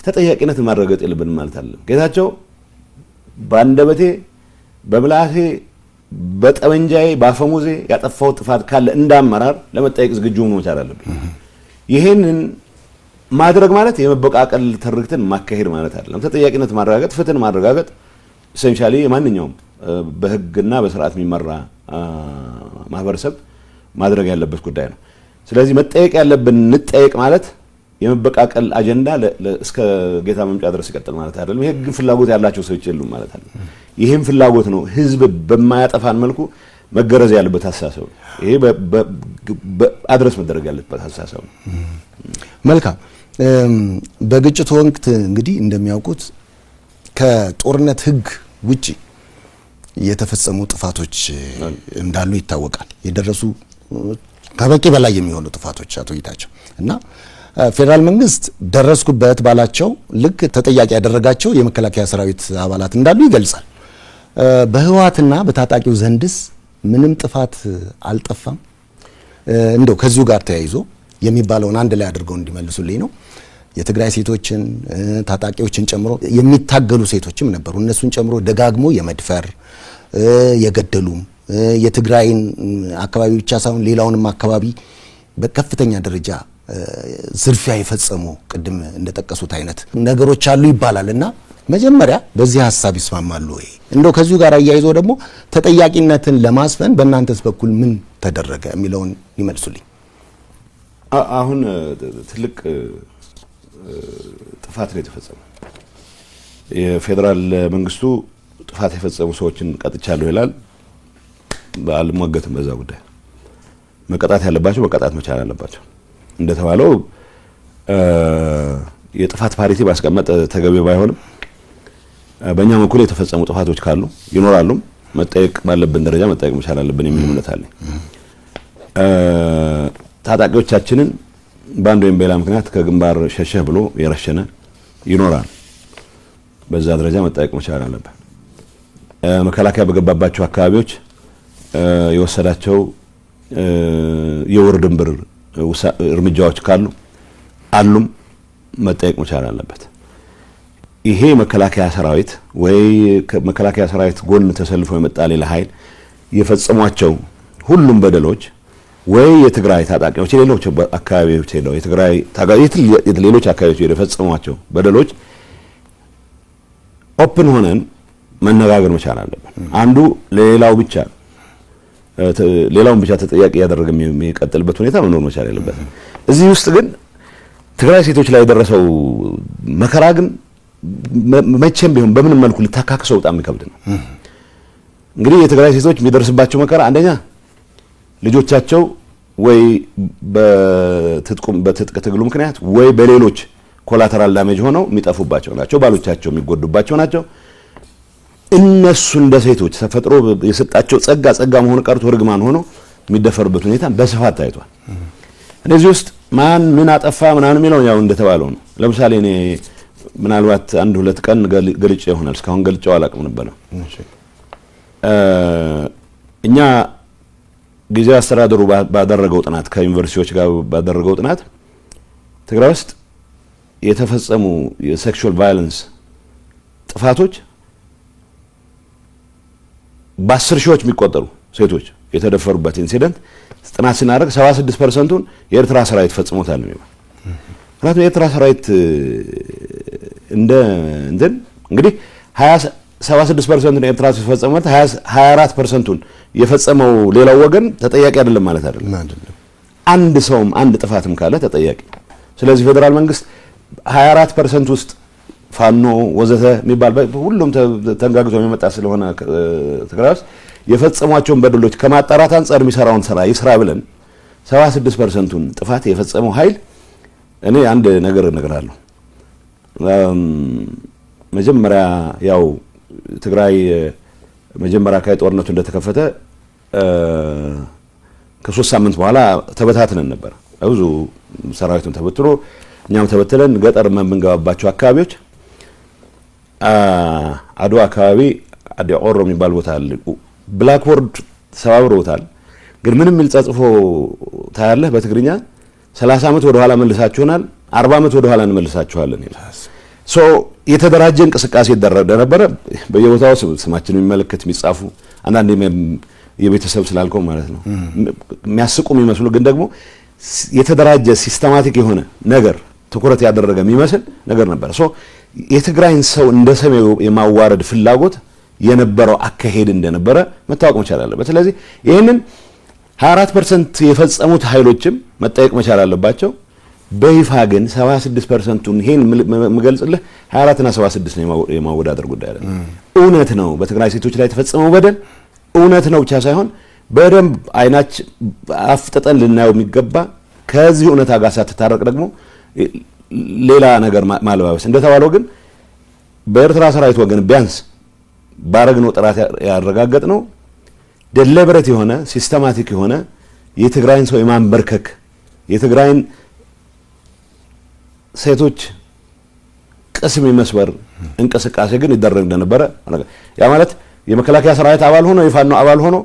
ተጠያቂነትን ማረጋገጥ የለብንም ማለት አይደለም። ጌታቸው ባንደበቴ በምላሴ በጠመንጃዬ ባፈሙዜ ያጠፋው ጥፋት ካለ እንዳመራር ለመጠየቅ ዝግጁ ሆኖ መቻል አለብን። ይሄንን ማድረግ ማለት የመበቃቀል ትርክትን ማካሄድ ማለት አይደለም። ተጠያቂነት ማረጋገጥ ፍትህን ማረጋገጥ ኢሴንሻሊ ማንኛውም በህግና በስርዓት የሚመራ ማህበረሰብ ማድረግ ያለበት ጉዳይ ነው። ስለዚህ መጠየቅ ያለብን እንጠየቅ ማለት የመበቃቀል አጀንዳ እስከ ጌታ መምጫ ድረስ ይቀጥል ማለት አይደለም። ይሄ ግን ፍላጎት ያላቸው ሰዎች የሉም ማለት አይደለም። ይሄም ፍላጎት ነው ህዝብ በማያጠፋን መልኩ መገረዝ ያለበት አስተሳሰብ ነው። ይሄ አድረስ መደረግ ያለበት አስተሳሰብ ነው። መልካም። በግጭቱ ወቅት እንግዲህ እንደሚያውቁት ከጦርነት ህግ ውጪ የተፈጸሙ ጥፋቶች እንዳሉ ይታወቃል። የደረሱ ከበቂ በላይ የሚሆኑ ጥፋቶች አቶ ጌታቸው እና ፌደራል መንግስት ደረስኩበት ባላቸው ልክ ተጠያቂ ያደረጋቸው የመከላከያ ሰራዊት አባላት እንዳሉ ይገልጻል። በህወሓትና በታጣቂው ዘንድስ ምንም ጥፋት አልጠፋም? እንደው ከዚሁ ጋር ተያይዞ የሚባለውን አንድ ላይ አድርገው እንዲመልሱልኝ ነው። የትግራይ ሴቶችን ታጣቂዎችን ጨምሮ የሚታገሉ ሴቶችም ነበሩ። እነሱን ጨምሮ ደጋግሞ የመድፈር የገደሉም የትግራይን አካባቢ ብቻ ሳይሆን ሌላውንም አካባቢ በከፍተኛ ደረጃ ዝርፊያ የፈጸሙ ቅድም እንደጠቀሱት አይነት ነገሮች አሉ ይባላልና መጀመሪያ በዚህ ሐሳብ ይስማማሉ ወይ? እንደው ከዚሁ ጋር አያይዞ ደግሞ ተጠያቂነትን ለማስፈን በእናንተስ በኩል ምን ተደረገ የሚለውን ይመልሱልኝ። አሁን ትልቅ ጥፋት ነው የተፈጸመው። የፌደራል መንግስቱ ጥፋት የፈጸሙ ሰዎችን ቀጥቻለሁ ይላል። አልሟገትም በዛ ጉዳይ። መቀጣት ያለባቸው መቀጣት መቻል አለባቸው። እንደተባለው የጥፋት ፓሪቲ ማስቀመጥ ተገቢ ባይሆንም በእኛ በኩል የተፈጸሙ ጥፋቶች ካሉ ይኖራሉ። መጠየቅ ባለብን ደረጃ መጠየቅ መቻል አለብን የሚል እምነት አለኝ። ታጣቂዎቻችንን በአንድ ወይም በሌላ ምክንያት ከግንባር ሸሸህ ብሎ የረሸነ ይኖራል። በዛ ደረጃ መጠየቅ መቻል አለብን። መከላከያ በገባባቸው አካባቢዎች የወሰዳቸው የወር ድንብር እርምጃዎች ካሉ አሉም መጠየቅ መቻል አለበት። ይሄ መከላከያ ሰራዊት ወይ መከላከያ ሰራዊት ጎን ተሰልፎ የመጣ ሌላ ኃይል የፈጸሟቸው ሁሉም በደሎች ወይ የትግራይ ታጣቂዎች ሌሎች አካባቢዎች ሄደው የትግራይ ታጋዮች ሌሎች አካባቢዎች የፈጸሟቸው በደሎች ኦፕን ሆነን መነጋገር መቻል አለብን። አንዱ ሌላውን ብቻ ተጠያቂ ያደረገ የሚቀጥልበት ሁኔታ መኖር መቻል አለበት። እዚህ ውስጥ ግን ትግራይ ሴቶች ላይ የደረሰው መከራ ግን መቼም ቢሆን በምንም መልኩ ልታካክሰው በጣም ይከብድ ነው። እንግዲህ የትግራይ ሴቶች የሚደርስባቸው መከራ አንደኛ ልጆቻቸው ወይ በትጥቅ ትግሉ ምክንያት ወይ በሌሎች ኮላተራል ዳሜጅ ሆነው የሚጠፉባቸው ናቸው። ባሎቻቸው የሚጎዱባቸው ናቸው። እነሱ እንደ ሴቶች ተፈጥሮ የሰጣቸው ጸጋ መሆኑ ቀርቶ ርግማን ሆኖ የሚደፈሩበት ሁኔታ በስፋት ታይቷል። እነዚህ ውስጥ ማን ምን አጠፋ ምናምን የሚለው ያው እንደተባለው ነው። ለምሳሌ እኔ ምናልባት አንድ ሁለት ቀን ገልጬ ይሆናል፣ እስካሁን ገልጬው አላውቅም ነበር። እኛ ጊዜያዊ አስተዳደሩ ባደረገው ጥናት ከዩኒቨርሲቲዎች ጋር ባደረገው ጥናት ትግራይ ውስጥ የተፈጸሙ የሴክሹዋል ቫዮለንስ ጥፋቶች በ10 ሺዎች የሚቆጠሩ ሴቶች የተደፈሩበት ኢንሲደንት ጥናት ሲናደርግ 76%ን የኤርትራ ሰራዊት ፈጽሞታል ነው። ምክንያቱም የኤርትራ ሰራዊት እንግዲህ 76%ን የኤርትራ ሲፈጸመው 24%ን የፈጸመው ሌላው ወገን ተጠያቂ አይደለም ማለት አይደለም። አንድ ሰውም አንድ ጥፋትም ካለ ተጠያቂ። ስለዚህ ፌደራል መንግስት 24% ውስጥ ፋኖ ወዘተ የሚባል ሁሉም ተንጋግቶ የሚመጣ ስለሆነ ትግራይ ውስጥ የፈጸሟቸውን በደሎች ከማጣራት አንፃር የሚሰራውን ስራ ይስራ ብለን 76%ን ጥፋት የፈጸመው ኃይል እኔ አንድ ነገር እነግራለሁ። መጀመሪያ ያው ትግራይ መጀመሪያ ጦርነቱ እንደተከፈተ ከ3 ሳምንት በኋላ ተበታትነን ነበር። ብዙ ሰራዊቱን ተበትሮ እኛም ተበትለን ገጠር የምንገባባቸው አካባቢዎች አድዋ አካባቢ አዲ ኦሮ የሚባል ቦታ አለ። ብላክቦርድ ሰባብሮታል። ግን ምንም ተጽፎ ታያለህ በትግርኛ 30 ዓመት ወደ ኋላ መልሳችሁናል፣ 40 ዓመት ወደ ኋላ እንመልሳችኋለን ይላል። የተደራጀ እንቅስቃሴ ይደረግ ነበር። በየቦታው ስማችን የሚመለከት የሚጻፉ አንዳንድ የቤተሰብ ስላልከው ማለት ነው የሚያስቁ የሚመስሉ ግን ደግሞ የተደራጀ ሲስተማቲክ የሆነ ነገር ትኩረት ያደረገ የሚመስል ነገር ነበር። የትግራይን ሰው እንደ ሰሜው የማዋረድ ፍላጎት የነበረው አካሄድ እንደነበረ መታወቅ መቻል አለበት። ስለዚህ ይሄንን 24% የፈጸሙት ኃይሎችም መጠየቅ መቻል አለባቸው። በይፋ ግን 76%ን ይሄን መገልጽልህ 24 እና 76 ነው የማወዳደር ጉዳይ አይደለም። እውነት ነው በትግራይ ሴቶች ላይ የተፈጸመው በደል እውነት ነው ብቻ ሳይሆን በደንብ አይናች አፍጥጠን ልናየው የሚገባ ከዚህ እውነታ ጋር ሳትታረቅ ደግሞ ሌላ ነገር ማለባበስ እንደተባለው ግን በኤርትራ ሰራዊት ወገን ቢያንስ ባረግነው ጥራት ያረጋገጥነው ደሊበሬት የሆነ ሲስተማቲክ የሆነ የትግራይን ሰው የማንበርከክ የትግራይን ሴቶች ቅስም የመስበር እንቅስቃሴ ግን ይደረግ እንደነበረ ያ ማለት የመከላከያ ሰራዊት አባል ሆኖ የፋኖ አባል ሆኖ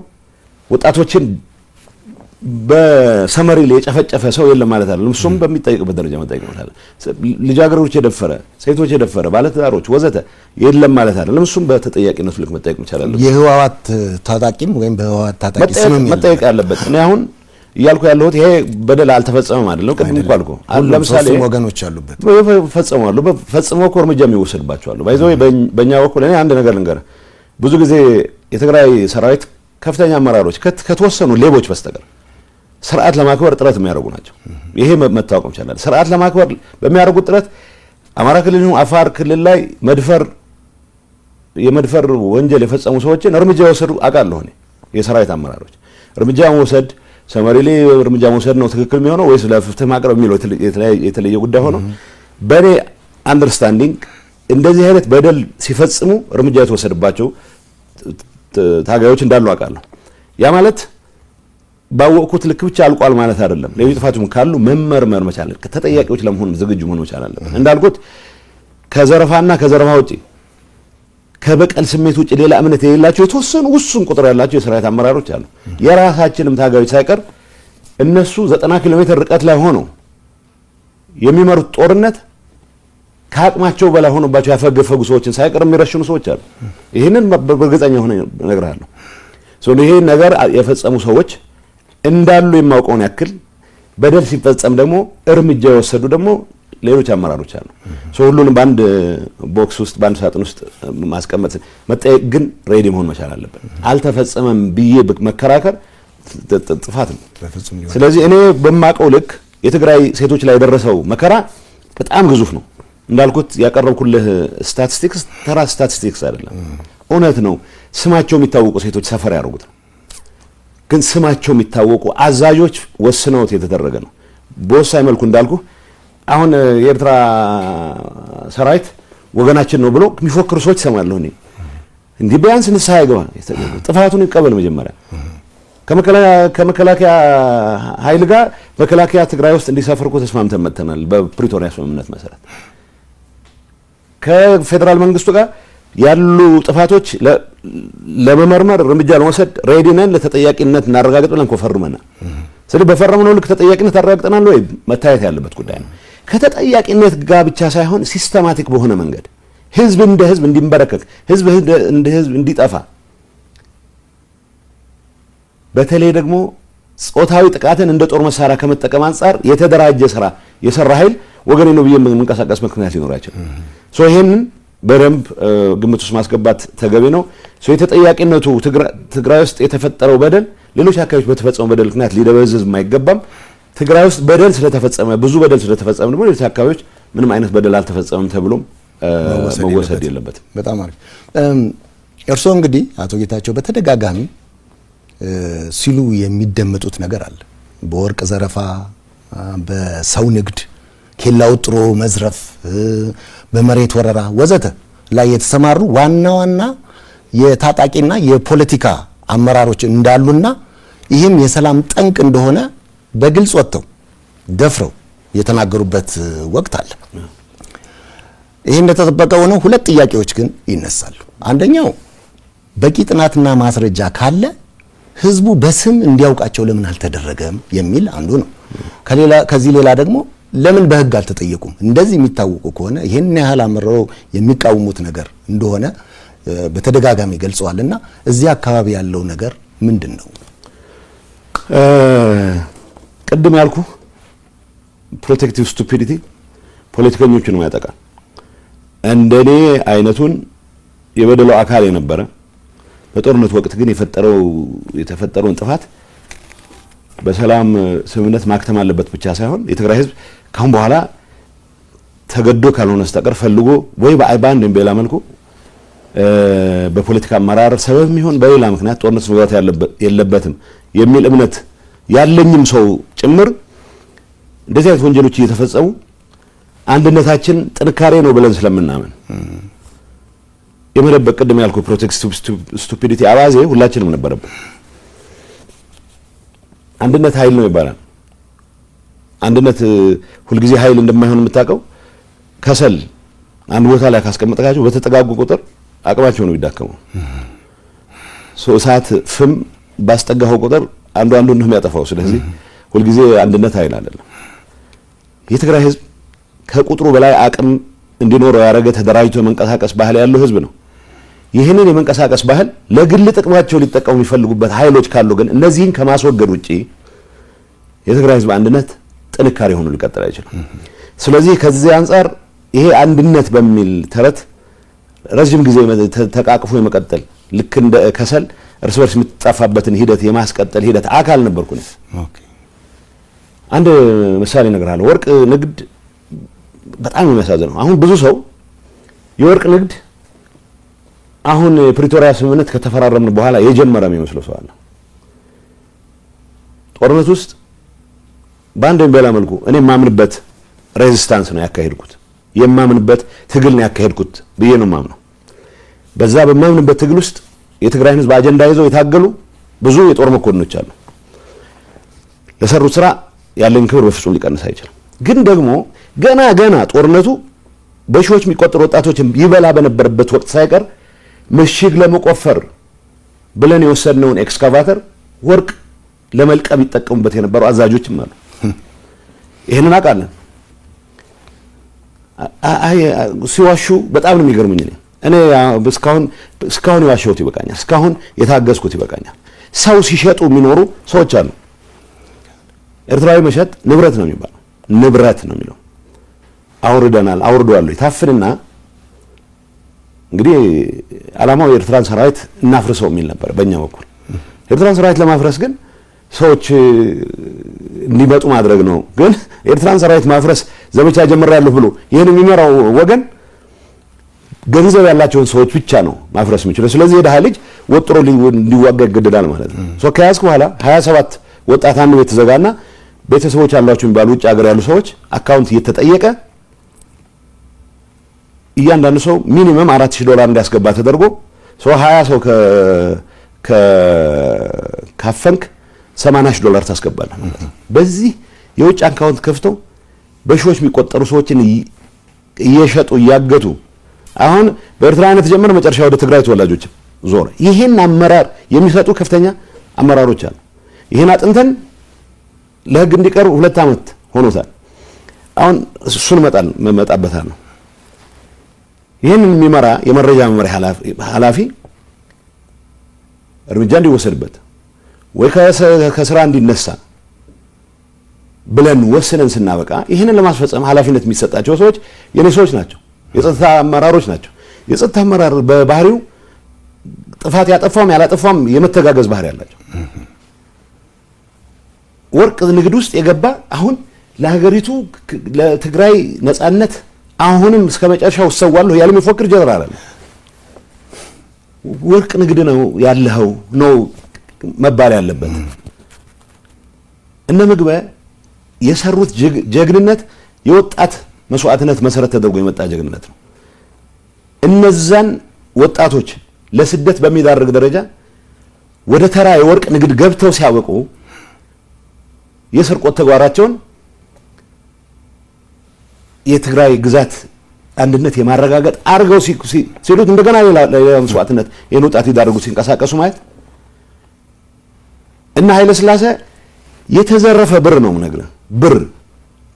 ወጣቶችን በሰመሪ ላይ የጨፈጨፈ ሰው የለም ማለት አይደለም። እሱም በሚጠይቅበት ደረጃ መጠየቅ ማለት አይደለም። ልጃገረዶች የደፈረ ሴቶች የደፈረ ባለትዳሮች ወዘተ የለም ማለት አይደለም። እሱም በተጠያቂነቱ ልክ መጠየቅ ይቻላል። የህወሓት ታጣቂም ወይም በህወሓት ታጣቂ ስምም መጠየቅ ያለበት እኔ አሁን እያልኩ ያለሁት ይሄ በደል አልተፈጸመም አይደለም። ቅድም እኮ አልኩ ለምሳሌ ወገኖች አሉበት ፈጽመው እኮ እርምጃ የሚወሰድባቸው አሉ። ባይዘው በእኛ በኩል እኔ አንድ ነገር ልንገርህ፣ ብዙ ጊዜ የትግራይ ሰራዊት ከፍተኛ አመራሮች ከተወሰኑ ሌቦች በስተቀር ስርዓት ለማክበር ጥረት የሚያደርጉ ናቸው። ይሄ መታወቅ ይችላል። ስርዓት ለማክበር በሚያደርጉት ጥረት አማራ ክልል ነው አፋር ክልል ላይ የመድፈር ወንጀል የፈጸሙ ሰዎችን እርምጃ ወሰዱ አውቃለሁ። እኔ የሰራዊት አመራሮች እርምጃ መውሰድ ሰመሪ ላይ እርምጃ መውሰድ ነው ትክክል የሚሆነው ወይስ ለፍትህ ማቅረብ የሚለው የተለየ ጉዳይ ሆኖ በኔ አንደርስታንዲንግ እንደዚህ አይነት በደል ሲፈጽሙ እርምጃ የተወሰደባቸው ታጋዮች እንዳሉ አውቃለሁ። ያ ማለት ባወቁት ልክ ብቻ አልቋል ማለት አይደለም። ለዚህ ጥፋቱም ካሉ መመርመር መቻል ተጠያቂዎች ለመሆን ዝግጁ መሆን መቻል አለበት። እንዳልኩት ከዘረፋና ከዘረፋ ውጪ ከበቀል ስሜት ውጪ ሌላ እምነት የሌላቸው የተወሰኑ ውሱን ቁጥር ያላቸው የሰራዊት አመራሮች አሉ። የራሳችንም ታጋዮች ሳይቀር እነሱ 90 ኪሎ ሜትር ርቀት ላይ ሆነው የሚመሩት ጦርነት ከአቅማቸው በላይ ሆኖባቸው ያፈገፈጉ ሰዎችን ሳይቀር የሚረሽኑ ሰዎች አሉ። ይህንን በእርግጠኛ ሆነ እነግርሃለሁ። ይሄ ነገር የፈጸሙ ሰዎች እንዳሉ የማውቀውን ያክል በደል ሲፈጸም ደግሞ እርምጃ የወሰዱ ደግሞ ሌሎች አመራሮች አሉ። ሁሉንም በአንድ ቦክስ ውስጥ በአንድ ሳጥን ውስጥ ማስቀመጥ መጠየቅ ግን ሬዲ መሆን መቻል አለበት። አልተፈጸመም ብዬ መከራከር ጥፋት ነው። ስለዚህ እኔ በማውቀው ልክ የትግራይ ሴቶች ላይ የደረሰው መከራ በጣም ግዙፍ ነው። እንዳልኩት ያቀረብኩልህ ስታቲስቲክስ ተራ ስታቲስቲክስ አይደለም፣ እውነት ነው። ስማቸው የሚታወቁ ሴቶች ሰፈር ያደርጉት ነው። ግን ስማቸው የሚታወቁ አዛዦች ወስነውት የተደረገ ነው። በወሳኝ መልኩ እንዳልኩ አሁን የኤርትራ ሰራዊት ወገናችን ነው ብሎ የሚፎክሩ ሰዎች ሰማለሁ። እኔ እንዲህ ቢያንስ ንስሐ ይገባ፣ ጥፋቱን ይቀበል። መጀመሪያ ከመከላከያ ኃይል ጋር መከላከያ ትግራይ ውስጥ እንዲሰፍር እኮ ተስማምተን መጥተናል በፕሪቶሪያ ስምምነት መሰረት። ከፌደራል መንግስቱ ጋር ያሉ ጥፋቶች ለመመርመር እርምጃ ለመውሰድ ሬዲ ነን፣ ለተጠያቂነት እናረጋግጥ ብለን ፈርመናል። ስለዚህ በፈረምነው ልክ ተጠያቂነት አረጋግጠናል ወይ መታየት ያለበት ጉዳይ ነው። ከተጠያቂነት ጋር ብቻ ሳይሆን ሲስተማቲክ በሆነ መንገድ ህዝብ እንደ ህዝብ እንዲንበረከክ፣ ህዝብ እንደ ህዝብ እንዲጠፋ፣ በተለይ ደግሞ ጾታዊ ጥቃትን እንደ ጦር መሳሪያ ከመጠቀም አንጻር የተደራጀ ስራ የሰራ ኃይል ወገኔ ነው ብዬ መንቀሳቀስ ምክንያት ሊኖራቸው ይሄንን በደንብ ግምት ውስጥ ማስገባት ተገቢ ነው። የተጠያቂነቱ ትግራይ ውስጥ የተፈጠረው በደል ሌሎች አካባቢዎች በተፈጸመው በደል ምክንያት ሊደበዝዝ የማይገባም። ትግራይ ውስጥ በደል ስለተፈጸመ ብዙ በደል ስለተፈጸመ ደግሞ ሌሎች አካባቢዎች ምንም አይነት በደል አልተፈጸመም ተብሎም መወሰድ የለበትም። በጣም አሪፍ። እርስዎ እንግዲህ አቶ ጌታቸው በተደጋጋሚ ሲሉ የሚደመጡት ነገር አለ። በወርቅ ዘረፋ፣ በሰው ንግድ፣ ኬላው ጥሮ መዝረፍ፣ በመሬት ወረራ ወዘተ ላይ የተሰማሩ ዋና ዋና የታጣቂና የፖለቲካ አመራሮች እንዳሉና ይህም የሰላም ጠንቅ እንደሆነ በግልጽ ወጥተው ደፍረው የተናገሩበት ወቅት አለ። ይህ እንደተጠበቀ ሆኖ ሁለት ጥያቄዎች ግን ይነሳሉ። አንደኛው በቂ ጥናትና ማስረጃ ካለ ህዝቡ በስም እንዲያውቃቸው ለምን አልተደረገም የሚል አንዱ ነው። ከዚህ ሌላ ደግሞ ለምን በህግ አልተጠየቁም? እንደዚህ የሚታወቁ ከሆነ ይህን ያህል አምረው የሚቃወሙት ነገር እንደሆነ በተደጋጋሚ ገልጸዋልና እዚህ አካባቢ ያለው ነገር ምንድን ነው? ቅድም ያልኩ ፕሮቴክቲቭ ስቱፒዲቲ ፖለቲከኞችን ነው ያጠቃል። እንደኔ አይነቱን የበደለው አካል የነበረ በጦርነት ወቅት ግን የተፈጠረውን ጥፋት በሰላም ስምምነት ማክተም አለበት ብቻ ሳይሆን የትግራይ ህዝብ ካሁን በኋላ ተገዶ ካልሆነ በስተቀር ፈልጎ ወይ በአይባንድ በሌላ መልኩ በፖለቲካ አመራር ሰበብ ይሁን በሌላ ምክንያት ጦርነት መግባት የለበትም የሚል እምነት ያለኝም ሰው ጭምር እንደዚህ አይነት ወንጀሎች እየተፈጸሙ አንድነታችን ጥንካሬ ነው ብለን ስለምናምን የመደበቅ ቅድም ያልኩ ፕሮቴክቲቭ ስቱፒዲቲ አባዜ ሁላችንም ነበረብን። አንድነት ኃይል ነው ይባላል። አንድነት ሁልጊዜ ኃይል እንደማይሆን የምታውቀው ከሰል አንድ ቦታ ላይ ካስቀመጥካቸው በተጠጋጉ ቁጥር አቅማቸው ነው ይዳከመው። እሳት ፍም ባስጠጋው ቁጥር አንዱን ነው የሚያጠፋው። ስለዚህ ሁልጊዜ አንድነት ኃይል አይደለም። የትግራይ ህዝብ ከቁጥሩ በላይ አቅም እንዲኖረው ያደረገ ተደራጅቶ መንቀሳቀስ ባህል ያለው ህዝብ ነው። ይህንን የመንቀሳቀስ ባህል ለግል ጥቅማቸው ሊጠቀሙ የሚፈልጉበት ኃይሎች ካሉ ግን እነዚህን ከማስወገድ ውጪ የትግራይ ህዝብ አንድነት ጥንካሬ ሆኖ ሊቀጥል አይችልም። ስለዚህ ከዚህ አንፃር ይሄ አንድነት በሚል ተረት ረጅም ጊዜ ተቃቅፎ የመቀጠል ልክ እንደ ከሰል እርስ በርስ የምትጣፋበትን ሂደት የማስቀጠል ሂደት አካል ነበርኩ ነው። አንድ ምሳሌ እነግርሃለሁ። ወርቅ ንግድ በጣም የሚያሳዝነው አሁን ብዙ ሰው የወርቅ ንግድ አሁን የፕሪቶሪያ ስምምነት ከተፈራረምን በኋላ የጀመረ የሚመስለው ሰው አለ። ጦርነት ውስጥ በአንድ በሌላ መልኩ እኔ የማምንበት ሬዚስታንስ ነው ያካሄድኩት፣ የማምንበት ትግል ነው ያካሄድኩት ብዬ ነው የማምነው። በዛ በማምንበት ትግል ውስጥ የትግራይን ህዝብ አጀንዳ ይዘው የታገሉ ብዙ የጦር መኮንኖች አሉ። ለሰሩት ስራ ያለን ክብር በፍጹም ሊቀንስ አይችልም። ግን ደግሞ ገና ጦርነቱ በሺዎች የሚቆጠሩ ወጣቶችን ይበላ በነበረበት ወቅት ሳይቀር ምሽግ ለመቆፈር ብለን የወሰድነውን ኤክስካቫተር ወርቅ ለመልቀም ይጠቀሙበት የነበሩ አዛዦችም አሉ። ይሄንን አውቃለን። ሲዋሹ በጣም ነው የሚገርሙኝ። እኔ እስካሁን የዋሸሁት ይበቃኛል። እስካሁን የታገዝኩት ይበቃኛል። ሰው ሲሸጡ የሚኖሩ ሰዎች አሉ። ኤርትራዊ መሸጥ ንብረት ነው የሚባለው፣ ንብረት ነው የሚለው። አውርደናል፣ አውርደዋለሁ ይታፍንና እንግዲህ ዓላማው የኤርትራን ሰራዊት እናፍርሰው የሚል ነበር በእኛ በኩል። ኤርትራን ሰራዊት ለማፍረስ ግን ሰዎች እንዲመጡ ማድረግ ነው። ግን ኤርትራን ሰራዊት ማፍረስ ዘመቻ ጀምሬያለሁ ብሎ ይሄን የሚመራው ወገን ገንዘብ ያላቸውን ሰዎች ብቻ ነው ማፍረስ የሚችለው። ስለዚህ የደሃ ልጅ ወጥሮ እንዲዋጋ ይገደዳል ማለት ነው። ከያዝኩ በኋላ 27 ወጣት አንድ ቤት ተዘጋና ቤተሰቦች ያሏቸው የሚባሉ ውጭ ሀገር ያሉ ሰዎች አካውንት እየተጠየቀ እያንዳንዱ ሰው ሚኒመም $4000 እንዲያስገባ ተደርጎ ሰው 20 ሰው ካፈንክ $80,000 ታስገባለህ ማለት ነው። በዚህ የውጭ አካውንት ከፍተው በሺዎች የሚቆጠሩ ሰዎችን እየሸጡ እያገቱ አሁን በኤርትራነት ጀመረ መጨረሻ ወደ ትግራይ ተወላጆች ዞረ። ይሄን አመራር የሚሰጡ ከፍተኛ አመራሮች አሉ። ይሄን አጥንተን ለህግ እንዲቀርቡ 2 ዓመት ሆኖታል። አሁን እሱን መጣበታል ነው። ይሄንን የሚመራ የመረጃ መመሪያ ኃላፊ እርምጃ እንዲወሰድበት ወይ ከስራ እንዲነሳ ብለን ወስነን ስናበቃ ይሄንን ለማስፈጸም ኃላፊነት የሚሰጣቸው ሰዎች የኔ ሰዎች ናቸው፣ የጸጥታ አመራሮች ናቸው። የጸጥታ አመራር በባህሪው ጥፋት ያጠፋም ያላጠፋም የመተጋገዝ ባህሪ ያላቸው ወርቅ ንግድ ውስጥ የገባ አሁን ለሀገሪቱ ለትግራይ ነጻነት አሁንም እስከ መጨረሻው ሰዋለሁ ያለ የሚፎክር ጀነራል አለ። ወርቅ ንግድ ነው ያለው ነው መባል ያለበት። እነ ምግበ የሰሩት ጀግንነት የወጣት መስዋዕትነት መሰረት ተደርጎ የመጣ ጀግንነት ነው። እነዛን ወጣቶች ለስደት በሚዳርግ ደረጃ ወደ ተራ የወርቅ ንግድ ገብተው ሲያበቁ የስርቆት ተግባራቸውን የትግራይ ግዛት አንድነት የማረጋገጥ አርገው ሲሉት እንደገና ሌላ መስዋዕትነት ይህን ወጣት ይዳርጉ ሲንቀሳቀሱ ማለት እና ኃይለ ሥላሴ የተዘረፈ ብር ነው የምነግርህ። ብር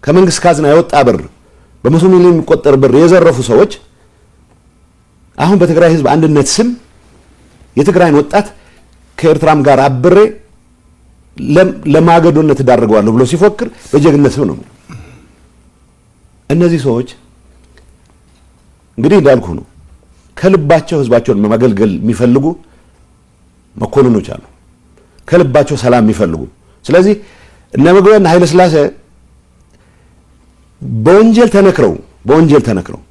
ከመንግስት ካዝና የወጣ ብር በመቶ ሚሊዮን የሚቆጠር ብር የዘረፉ ሰዎች አሁን በትግራይ ህዝብ አንድነት ስም የትግራይን ወጣት ከኤርትራም ጋር አብሬ ለማገዶነት ዳርገዋለሁ ብሎ ሲፎክር በጀግንነት ነው። እነዚህ ሰዎች እንግዲህ እንዳልኩ ነው ከልባቸው ህዝባቸውን ማገልገል የሚፈልጉ መኮንኖች አሉ፣ ከልባቸው ሰላም የሚፈልጉ። ስለዚህ እነ ምግበና ኃይለ ሥላሴ በወንጀል ተነክረው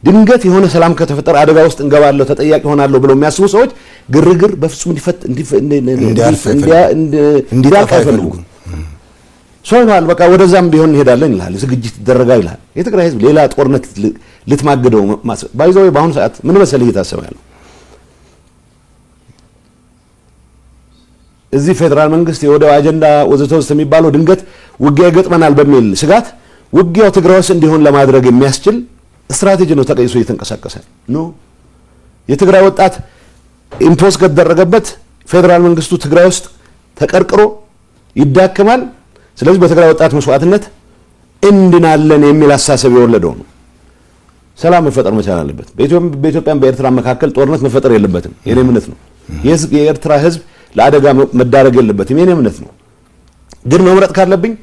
ድንገት የሆነ ሰላም ከተፈጠረ አደጋ ውስጥ እንገባለሁ ተጠያቂ ሆናለሁ ብለው የሚያስቡ ሰዎች ግርግር በፍጹም እንዲያልፍ አይፈልጉም። ሶይናል በቃ ወደዛም ቢሆን እንሄዳለን ይላል፣ ዝግጅት ይደረጋል ይላል። የትግራይ ህዝብ ሌላ ጦርነት ልትማገደው ባይዘው በአሁኑ ሰዓት ምን መሰለህ እየታሰበ ያለው እዚህ ፌደራል መንግስት የወደብ አጀንዳ ወዘተ የሚባለው ድንገት ውጊያ ይገጥመናል በሚል ስጋት ውጊያው ትግራይ ውስጥ እንዲሆን ለማድረግ የሚያስችል ስትራቴጂ ነው ተቀይሶ እየተንቀሳቀሰ ነው። የትግራይ ወጣት ኢምፖስ ከተደረገበት ፌደራል መንግስቱ ትግራይ ውስጥ ተቀርቅሮ ይዳከማል። ስለዚህ በትግራይ ወጣት መስዋዕትነት እንድናለን የሚል አሳሰብ የወለደው ነው። ሰላም መፈጠር መቻል አለበት። በኢትዮጵያም በኤርትራ መካከል ጦርነት መፈጠር የለበትም። የኔ እምነት ነው። የኤርትራ ህዝብ ለአደጋ መዳረግ የለበትም። የኔ እምነት ነው። ግን መምረጥ ካለብኝ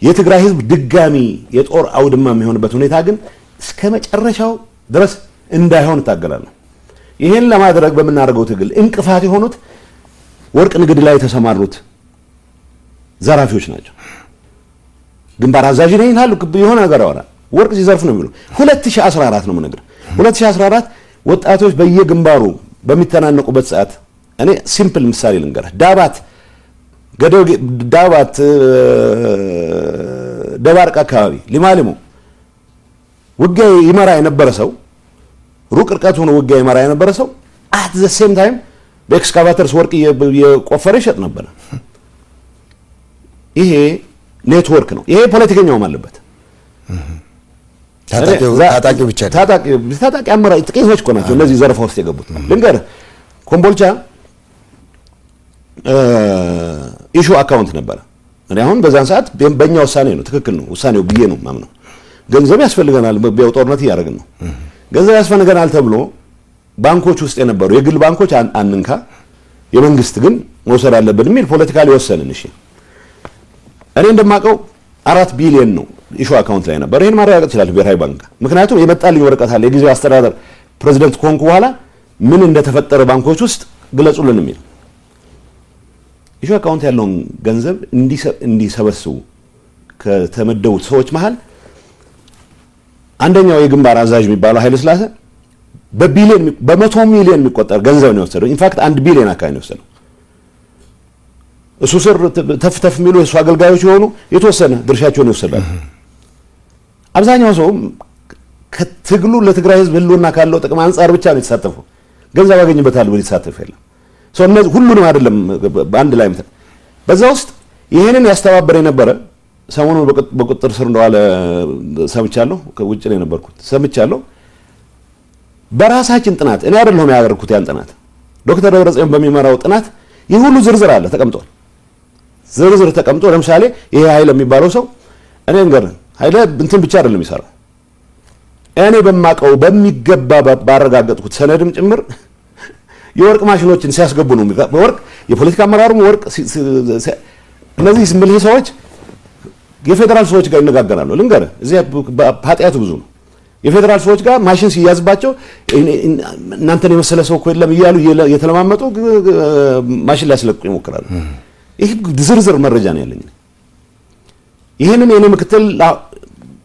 የትግራይ ህዝብ ድጋሚ የጦር አውድማ የሚሆንበት ሁኔታ ግን እስከ መጨረሻው ድረስ እንዳይሆን እታገላለሁ። ይሄን ለማድረግ በምናደርገው ትግል እንቅፋት የሆኑት ወርቅ ንግድ ላይ የተሰማሩት ዘራፊዎች ናቸው። ግንባር አዛዥ ነኝ ይላሉ። የሆነ ነገር ያወራል። ወርቅ ሲዘርፍ ነው የሚለው 2014 ነው የምነግርህ። 2014 ወጣቶች በየግንባሩ በሚተናነቁበት ሰዓት እኔ ሲምፕል ምሳሌ ልንገርህ። ዳባት ደባርቅ አካባቢ ሊማሊሞ ውጊያ ይመራ የነበረ ሰው ሩቅ ርቀት ሆኖ ውጊያ ይመራ የነበረ ሰው አት ዘ ሴም ታይም በኤክስካቫተርስ ወርቅ የቆፈረ ይሸጥ ነበር። ይሄ ኔትወርክ ነው። ይሄ ፖለቲከኛውም አለበት። ታጣቂው ብቻ ታጣቂ አመራር ጥቂቶች እኮ ናቸው እነዚህ ዘረፋ ውስጥ የገቡት። ልንገርህ ኮምቦልቻ ኢሹ አካውንት ነበረ። እኔ አሁን በዛን ሰዓት በእኛ ውሳኔ ነው ትክክል ነው ውሳኔው ብዬ ነው ማምነው። ገንዘብ ያስፈልገናል፣ ጦርነት እያደረግን ነው። ገንዘብ ያስፈልገናል ተብሎ ባንኮች ውስጥ የነበሩ የግል ባንኮች አንንካ፣ የመንግስት ግን መውሰድ አለብን የሚል ፖለቲካሊ ወሰንን። እሺ እኔ እንደማውቀው 4 ቢሊዮን ነው ኢሹ አካውንት ላይ ነበር። ይሄን ማረጋገጥ ይችላል ብሔራዊ ባንክ። ምክንያቱም የመጣልኝ ወረቀት አለ የጊዜው አስተዳደር ፕሬዝዳንት ኮንኩ በኋላ ምን እንደተፈጠረ ባንኮች ውስጥ ግለጹልን የሚል ኢሹ አካውንት ያለውን ገንዘብ እንዲሰበስቡ ከተመደቡት ሰዎች መሃል አንደኛው የግንባር አዛዥ የሚባለው ኃይለ ስላሴ በ100 ሚሊዮን የሚቆጠር ገንዘብ ነው የወሰደው። ኢንፋክት 1 ቢሊዮን አካባቢ ነው የወሰደው። እሱ ስር ተፍተፍ የሚሉ የሱ አገልጋዮች የሆኑ የተወሰነ ድርሻቸውን ይወሰዳሉ። አብዛኛው ሰው ከትግሉ ለትግራይ ህዝብ ህልውና ካለው ጥቅም አንጻር ብቻ ነው የተሳተፈው። ገንዘብ አገኝበታል ብሎ የተሳተፈ የለም። ሰው እነዚህ ሁሉንም አይደለም በአንድ ላይ ማለት በዛ ውስጥ ይሄንን ያስተባበረ የነበረ ሰሞኑን በቁጥጥር ስር እንደዋለ ሰምቻለሁ። ከውጭ ነው የነበርኩት ሰምቻለሁ። በራሳችን ጥናት እኔ አይደለሁም ያደረኩት ያን ጥናት ዶክተር ደብረጽዮን በሚመራው ጥናት ይህ ሁሉ ዝርዝር አለ ተቀምጧል። ዝርዝር ተቀምጦ ለምሳሌ ይሄ ኃይለ የሚባለው ሰው እኔ እንገርህ ኃይለ እንትን ብቻ አይደለም ይሰራው እኔ በማቀው በሚገባ ባረጋገጥኩት ሰነድም ጭምር የወርቅ ማሽኖችን ሲያስገቡ ነው ወርቅ የፖለቲካ አመራሩም ወርቅ እነዚህ ስምልህ ሰዎች የፌደራል ሰዎች ጋር ይነጋገራሉ። ልንገርህ እዚህ ኃጢአቱ ብዙ ነው። የፌደራል ሰዎች ጋር ማሽን ሲያዝባቸው እናንተን የመሰለ ሰው እኮ የለም እያሉ የተለማመጡ ማሽን ሊያስለቅቁ ይሞክራሉ። ይህ ዝርዝር መረጃ ነው ያለኝ። ይህንን የኔ ምክትል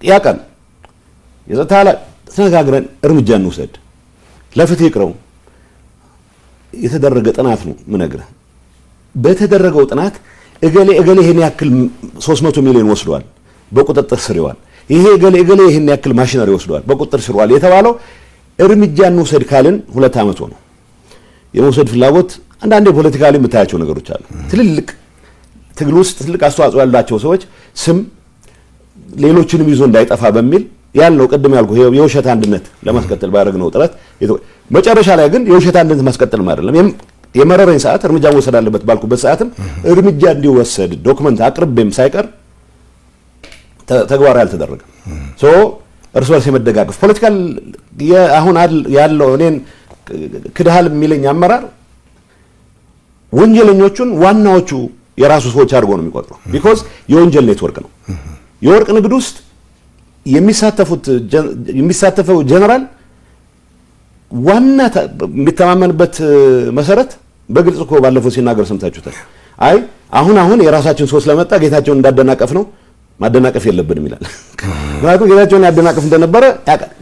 ያቀን የጸጥታ ተነጋግረን እርምጃ እንውሰድ፣ ለፍትህ ይቅረው የተደረገ ጥናት ነው ምነግርህ። በተደረገው ጥናት እገሌ ይሄን ያክል 300 ሚሊዮን ወስዷል፣ በቁጥጥር ስር ይዋል። ይሄ እገሌ ይሄን ያክል ማሽነሪ ወስዷል፣ በቁጥጥር ስር ይዋል የተባለው እርምጃ እንውሰድ ካልን 2 ዓመት ሆነው የመውሰድ ፍላጎት አንዳንዴ ፖለቲካሊ የምታያቸው ነገሮች አሉ። ትልልቅ ትግል ውስጥ ትልቅ አስተዋጽኦ ያላቸው ሰዎች ስም ሌሎችንም ይዞ እንዳይጠፋ በሚል ያለው ቅድም ያልኩ የውሸት አንድነት ለማስቀጠል ባደረግነው ጥረት መጨረሻ ላይ ግን የውሸት አንድነት ማስቀጠል አይደለም የመረረኝ ሰዓት እርምጃ መውሰድ አለበት ባልኩበት ሰዓትም እርምጃ እንዲወሰድ ዶክመንት አቅርቤም ሳይቀር ተግባራዊ አልተደረገም። እርስ በርስ የመደጋገፍ ፖለቲካል አሁን ያለው እኔን ክድሃል የሚለኝ አመራር ወንጀለኞቹን ዋናዎቹ የራሱ ሰዎች አድርጎ ነው የሚቆጥረው። ቢኮዝ የወንጀል ኔትወርክ ነው። የወርቅ ንግድ ውስጥ የሚሳተፈው ጀነራል ዋና የሚተማመንበት መሰረት በግልጽ እኮ ባለፈው ሲናገር ሰምታችሁታል። አይ አሁን የራሳችን ሰው ስለመጣ ጌታቸውን እንዳደናቀፍ ነው ማደናቀፍ የለብንም ይላል። ምክንያቱም ጌታቸውን ያደናቀፍ እንደነበረ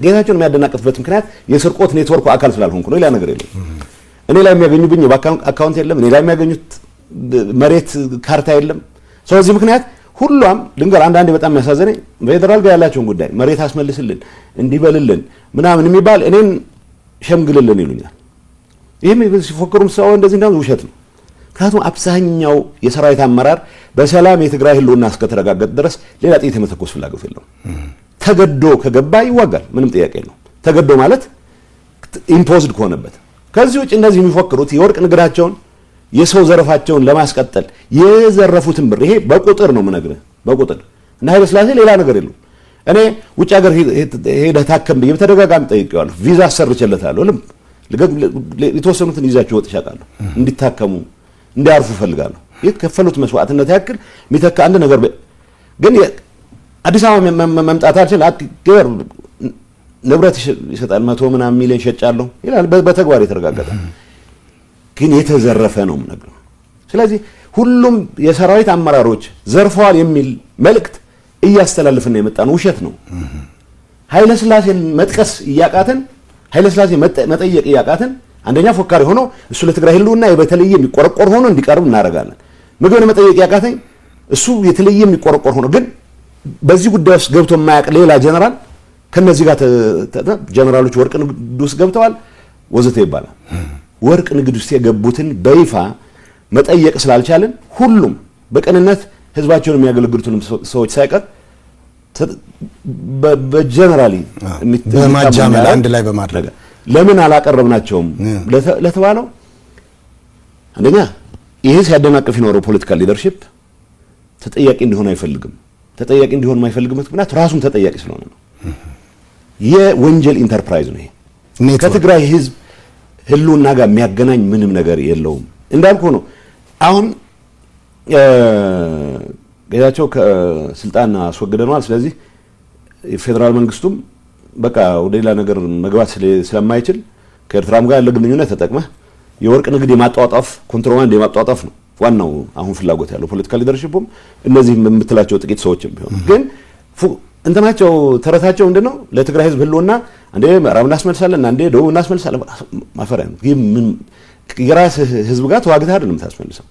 ጌታቸውን የሚያደናቀፍበት ምክንያት የስርቆት ኔትወርኩ አካል ስላልሆንኩ ነው። ሌላ ነገር የለም። እኔ ላይ የሚያገኙብኝ አካውንት የለም። እኔ ላይ የሚያገኙት መሬት ካርታ የለም። ስለዚህ ምክንያት ሁሉም ልንገር አንዳንዴ በጣም የሚያሳዝነኝ ፌደራል ጋር ያላቸውን ጉዳይ መሬት አስመልስልን እንዲበልልን ምናምን የሚባል እኔን ሸምግልልን ይሉኛል። ይሄም ሲፎክሩም ሰው እንደዚህ እንዳው ውሸት ነው። ምክንያቱም አብዛኛው የሰራዊት አመራር በሰላም የትግራይ ህልውና እስከተረጋገጠ ድረስ ሌላ ጥይት የመተኮስ ፍላጎት የለውም። ተገዶ ከገባ ይዋጋል፣ ምንም ጥያቄ የለውም። ተገዶ ማለት ኢምፖዝድ ከሆነበት። ከዚህ ውጭ እነዚህ የሚፎክሩት የወርቅ ንግዳቸውን የሰው ዘረፋቸውን ለማስቀጠል የዘረፉትን ብር ይሄ በቁጥር ነው የምነግርህ በቁጥር እና ኃይለ ሥላሴ ሌላ ነገር የለውም። እኔ ውጭ ሀገር ሄደህ ታከም ብዬ በተደጋጋሚ ጠይቄዋለሁ። ቪዛ አሰርቼለታለሁ። የተወሰኑትን ይዛቸው ወጥቼ አውቃለሁ። እንዲታከሙ እንዲያርፉ እፈልጋለሁ። የተከፈሉት መስዋዕትነት ያክል የሚተካ አንድ ነገር ግን አዲስ አበባ መምጣታችን አገር ንብረት ይሰጣል 100 ምናምን ሚሊዮን ሸጫለሁ ይላል። በተግባር የተረጋገጠ ግን የተዘረፈ ነው ነገር። ስለዚህ ሁሉም የሰራዊት አመራሮች ዘርፈዋል የሚል መልእክት እያስተላልፍና የመጣን ውሸት ነው። ኃይለ ሥላሴን መጥቀስ እያቃተን ኃይለ ሥላሴ መጠየቅ እያቃተን አንደኛ ፎካሪ ሆኖ እሱ ለትግራይ ህልውና በተለየ የሚቆረቆር ሆኖ እንዲቀርብ እናደርጋለን። ምግብን መጠየቅ ያቃተኝ እሱ የተለየ የሚቆረቆር ሆኖ ግን በዚህ ጉዳይ ውስጥ ገብቶ የማያውቅ ሌላ ጀነራል ከነዚህ ጋር ጀነራሎች ወርቅ ንግድ ውስጥ ገብተዋል ወዘተ ይባላል። ወርቅ ንግድ ውስጥ የገቡትን በይፋ መጠየቅ ስላልቻለን ሁሉም በቀንነት ህዝባቸውን የሚያገለግሉትን ሰዎች ሳይቀር በጀነራሊ በማጃመል አንድ ላይ በማድረግ ለምን አላቀረብናቸውም ለተባለው አንደኛ ይሄ ሲያደናቅፍ ይኖረው ፖለቲካል ሊደርሺፕ ተጠያቂ እንዲሆን አይፈልግም። ተጠያቂ እንዲሆን የማይፈልግበት ምክንያት ራሱን ተጠያቂ ስለሆነ ነው። የወንጀል ኢንተርፕራይዝ ነው ይሄ። ከትግራይ ህዝብ ህልውና ጋር የሚያገናኝ ምንም ነገር የለውም። እንዳልኩ ነው አሁን ጌታቸው ከስልጣን አስወግደናል። ስለዚህ የፌደራል መንግስቱም በቃ ወደ ሌላ ነገር መግባት ስለማይችል ከኤርትራም ጋር ያለ ግንኙነት ተጠቅመህ የወርቅ ንግድ የማጣጣፍ ኮንትሮባንድ የማጣጣፍ ነው ዋናው አሁን ፍላጎት ያለው ፖለቲካል ሊደርሺፕም እነዚህ የምትላቸው ጥቂት ሰዎችም ቢሆን ግን እንትናቸው ተረታቸው ምንድነው ለትግራይ ህዝብ ህልውና አንዴ ምዕራብ እናስመልሳለን አንዴ ደቡብ እናስመልሳለን። ማፈሪያ ነው። የራስ ህዝብ ጋር ተዋግተህ አይደለም ታስመልሰው።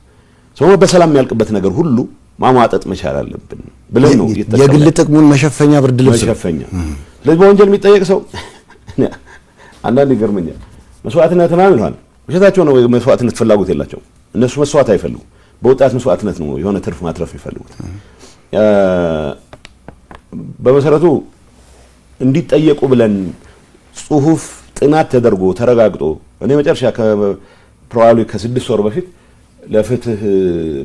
ሰው በሰላም የሚያልቅበት ነገር ሁሉ ማሟጠጥ መቻል አለብን ብለን ነው የግል ጥቅሙን መሸፈኛ ብርድ ልብስ መሸፈኛ። ስለዚህ በወንጀል የሚጠየቅ ሰው አንዳንድ ይገርመኛል። መስዋዕትነት ምናምን ይላል። ውሸታቸው ነው። መስዋዕትነት ፍላጎት የላቸው እነሱ መስዋዕት አይፈልጉም። በወጣት መስዋዕትነት ነው የሆነ ትርፍ ማትረፍ ይፈልጉት። በመሰረቱ እንዲጠየቁ ብለን ጽሁፍ ጥናት ተደርጎ ተረጋግጦ እኔ መጨረሻ ፕሮባብሊ ከ6 ወር በፊት ለፍትህ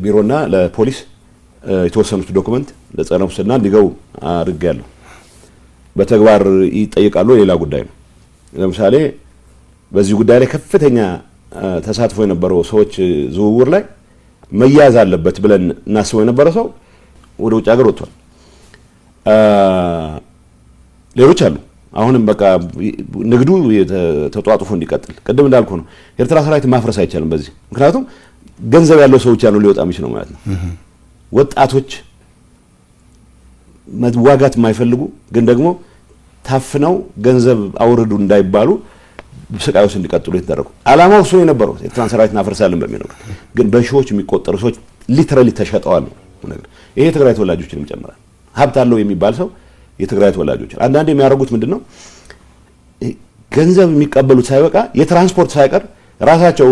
ቢሮና ለፖሊስ የተወሰኑት ዶክመንት ለጸረ ሙስና እንዲገቡ አድርጌያለሁ። በተግባር ይጠይቃሉ ሌላ ጉዳይ ነው። ለምሳሌ በዚህ ጉዳይ ላይ ከፍተኛ ተሳትፎ የነበረው ሰዎች ዝውውር ላይ መያዝ አለበት ብለን እናስበው የነበረ ሰው ወደ ውጭ ሀገር ወጥቷል። ሌሎች አሉ። አሁንም በቃ ንግዱ ተጧጡፎ እንዲቀጥል ቅድም እንዳልኩ ነው። ኤርትራ ሰራዊት ማፍረስ አይቻልም በዚህ ምክንያቱም ገንዘብ ያለው ሰዎች ያለው ሊወጣ የሚችለው ማለት ነው። ወጣቶች መዋጋት የማይፈልጉ ግን ደግሞ ታፍነው ገንዘብ አውርዱ እንዳይባሉ ስቃዮች እንዲቀጥሉ የተደረጉ አላማው እሱ የነበረው ኤርትራን ሰራዊት እናፈርሳለን በሚለው ግን በሺዎች የሚቆጠሩ ሰዎች ሊተራሊ ተሸጠዋል ነገር። ይሄ የትግራይ ተወላጆችንም ይጨምራል። ሀብት አለው የሚባል ሰው የትግራይ ተወላጆች አንዳንዴ የሚያደርጉት ምንድነው ገንዘብ የሚቀበሉት ሳይበቃ የትራንስፖርት ሳይቀር ራሳቸው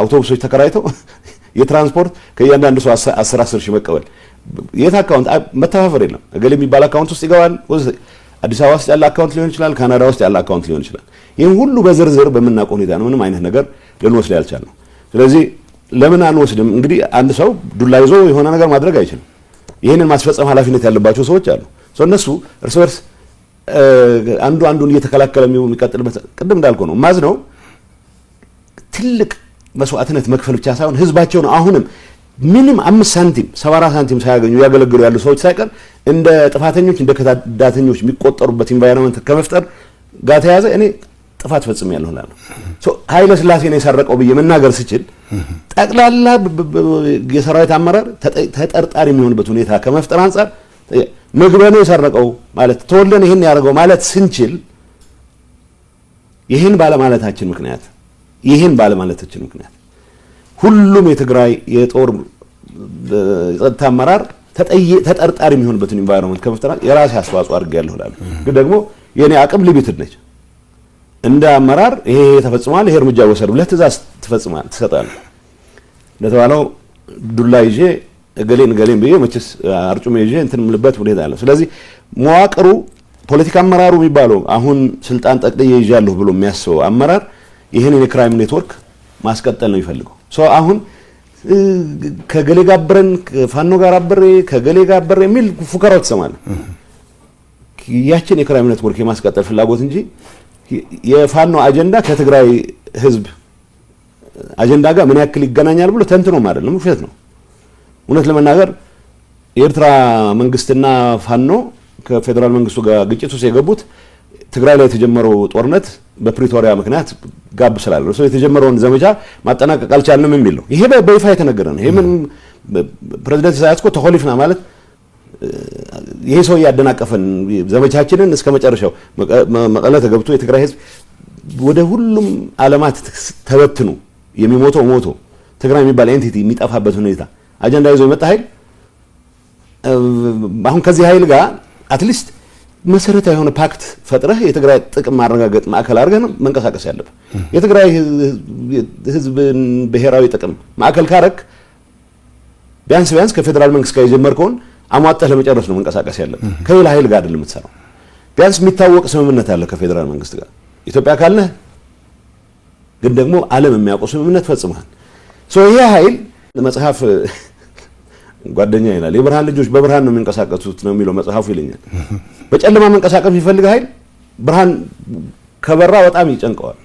አውቶቡሶች ተከራይተው የትራንስፖርት ከእያንዳንዱ ሰው 10 ሺህ መቀበል የት አካውንት መተፋፈር የለም። እገሌ የሚባል አካውንት ውስጥ ይገባል። አዲስ አበባ ውስጥ ያለ አካውንት ሊሆን ይችላል፣ ካናዳ ውስጥ ያለ አካውንት ሊሆን ይችላል። ይሄን ሁሉ በዝርዝር በመናቀው ሁኔታ ነው ምንም አይነት ነገር ልንወስድ ያልቻልነው። ስለዚህ ለምን አንወስድም? እንግዲህ አንድ ሰው ዱላ ይዞ የሆነ ነገር ማድረግ አይችልም። ይሄንን ማስፈጸም ኃላፊነት ያለባቸው ሰዎች አሉ። እነሱ እርስ በርስ አንዱ አንዱን እየተከላከለ የሚቀጥልበት ቅድም እንዳልኩ ነው ማዝነው ትልቅ መስዋዕትነት መክፈል ብቻ ሳይሆን ህዝባቸውን አሁንም ምንም 5 ሳንቲም 74 ሳንቲም ሳያገኙ ያገለግሉ ያሉ ሰዎች ሳይቀር እንደ ጥፋተኞች እንደ ከዳተኞች የሚቆጠሩበት ኢንቫይሮንመንት ከመፍጠር ጋር ተያዘ እኔ ጥፋት ፈጽሜያለሁ እላለሁ። ኃይለ ሥላሴ ነው የሰረቀው ብዬ መናገር ስችል ጠቅላላ የሰራዊት አመራር ተጠርጣሪ የሚሆንበት ሁኔታ ከመፍጠር አንፃር ምግበኑ የሰረቀው ማለት ተወልደን ይሄን ያደርገው ማለት ስንችል ይሄን ባለማለታችን ምክንያት ሁሉም የትግራይ የጦር የጸጥታ አመራር ተጠርጣሪ የሚሆንበትን ኢንቫይሮንመንት ከመፍጠር የራሴ አስተዋጽኦ አድርጌያለሁ እላለሁ። ግን ደግሞ የኔ አቅም ሊሚትድ ነች። እንደ አመራር ይሄ ተፈጽሟል፣ ይሄ እርምጃ ወሰዱ ብለህ ትእዛዝ ትሰጣለህ። ለተባለው ዱላ ይዤ እገሌን ብዬ መቼስ አርጩሜ ይዤ እንትን የምልበት ሁኔታ አለ። ስለዚህ መዋቅሩ ፖለቲካ አመራሩ የሚባለው አሁን ስልጣን ጠቅልዬ ይዣለሁ ብሎ የሚያስበው አመራር ይሄንን የክራይም ኔትወርክ ማስቀጠል ነው የሚፈልገው። አሁን ከገሌ ጋር አብረን ፋኖ ጋር አብሬ ከገሌ ጋር አብሬ የሚል ፉከራው ትሰማለህ። ያችን የክራይም ኔትወርክ የማስቀጠል ፍላጎት እንጂ የፋኖ አጀንዳ ከትግራይ ህዝብ አጀንዳ ጋር ምን ያክል ይገናኛል ብሎ ተንትኖም አይደለም፣ ውሸት ነው። እውነት ለመናገር የኤርትራ መንግስትና ፋኖ ከፌደራል መንግስቱ ጋር ግጭት ውስጥ የገቡት ትግራይ ላይ የተጀመረው ጦርነት በፕሪቶሪያ ምክንያት ጋብ ስላለ ነው። የተጀመረውን ዘመቻ ማጠናቀቅ አልቻልንም የሚል ነው። ይሄ በይፋ የተነገረ ነው። ይሄ ምን ፕሬዝዳንት ኢሳያስ እኮ ተሆሊፍና ማለት ይሄ ሰው ያደናቀፈን ዘመቻችንን እስከ መጨረሻው መቀለ ተገብቶ የትግራይ ህዝብ ወደ ሁሉም ዓለማት ተበትኑ የሚሞተው ሞቶ ትግራይ የሚባል ኤንቲቲ የሚጠፋበት ሁኔታ አጀንዳ ይዞ የመጣ ኃይል አሁን ከዚህ ኃይል ጋር አትሊስት መሰረታዊ የሆነ ፓክት ፈጥረህ የትግራይ ጥቅም ማረጋገጥ ማዕከል አድርገህ መንቀሳቀስ ያለብህ። የትግራይ ህዝብን ብሔራዊ ጥቅም ማዕከል ካረክ ቢያንስ ከፌደራል መንግስት ጋር የጀመርከውን አሟጠህ ለመጨረስ ነው መንቀሳቀስ ያለብህ። ከሌላ ኃይል ጋር አይደለም የምትሰራው። ቢያንስ የሚታወቅ ስምምነት አለ ከፌደራል መንግስት ጋር ኢትዮጵያ ካልነህ ግን ደግሞ ዓለም የሚያውቀው ስምምነት ፈጽመሃል። ይሄ ኃይል መጽሐፍ ጓደኛ ይላል የብርሃን ልጆች በብርሃን ነው የሚንቀሳቀሱት ነው የሚለው መጽሐፉ ይለኛል። በጨለማ መንቀሳቀስ የሚፈልግ ኃይል ብርሃን ከበራ በጣም ይጨንቀዋል።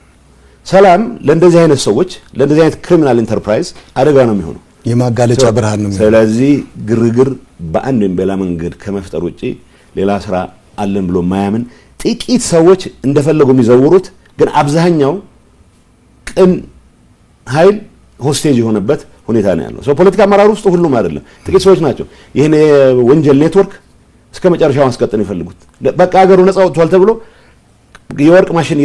ሰላም ለእንደዚህ አይነት ሰዎች ለእንደዚህ አይነት ክሪሚናል ኢንተርፕራይዝ አደጋ ነው የሚሆነው፣ የማጋለጫ ብርሃን ነው። ስለዚህ ግርግር በአንድ ወይም በሌላ መንገድ ከመፍጠር ውጪ ሌላ ስራ አለን ብሎ ማያምን ጥቂት ሰዎች እንደፈለጉ የሚዘውሩት ግን አብዛኛው ቅን ኃይል ሆስቴጅ የሆነበት ሁኔታ ነው ያለው። ፖለቲካ አመራር ውስጥ ሁሉም አይደለም፣ ጥቂት ሰዎች ናቸው ይሄን የወንጀል ኔትወርክ እስከ መጨረሻው ማስቀጠል ይፈልጉት። በቃ ሀገሩ ነፃ ወጥቷል ተብሎ የወርቅ ማሽን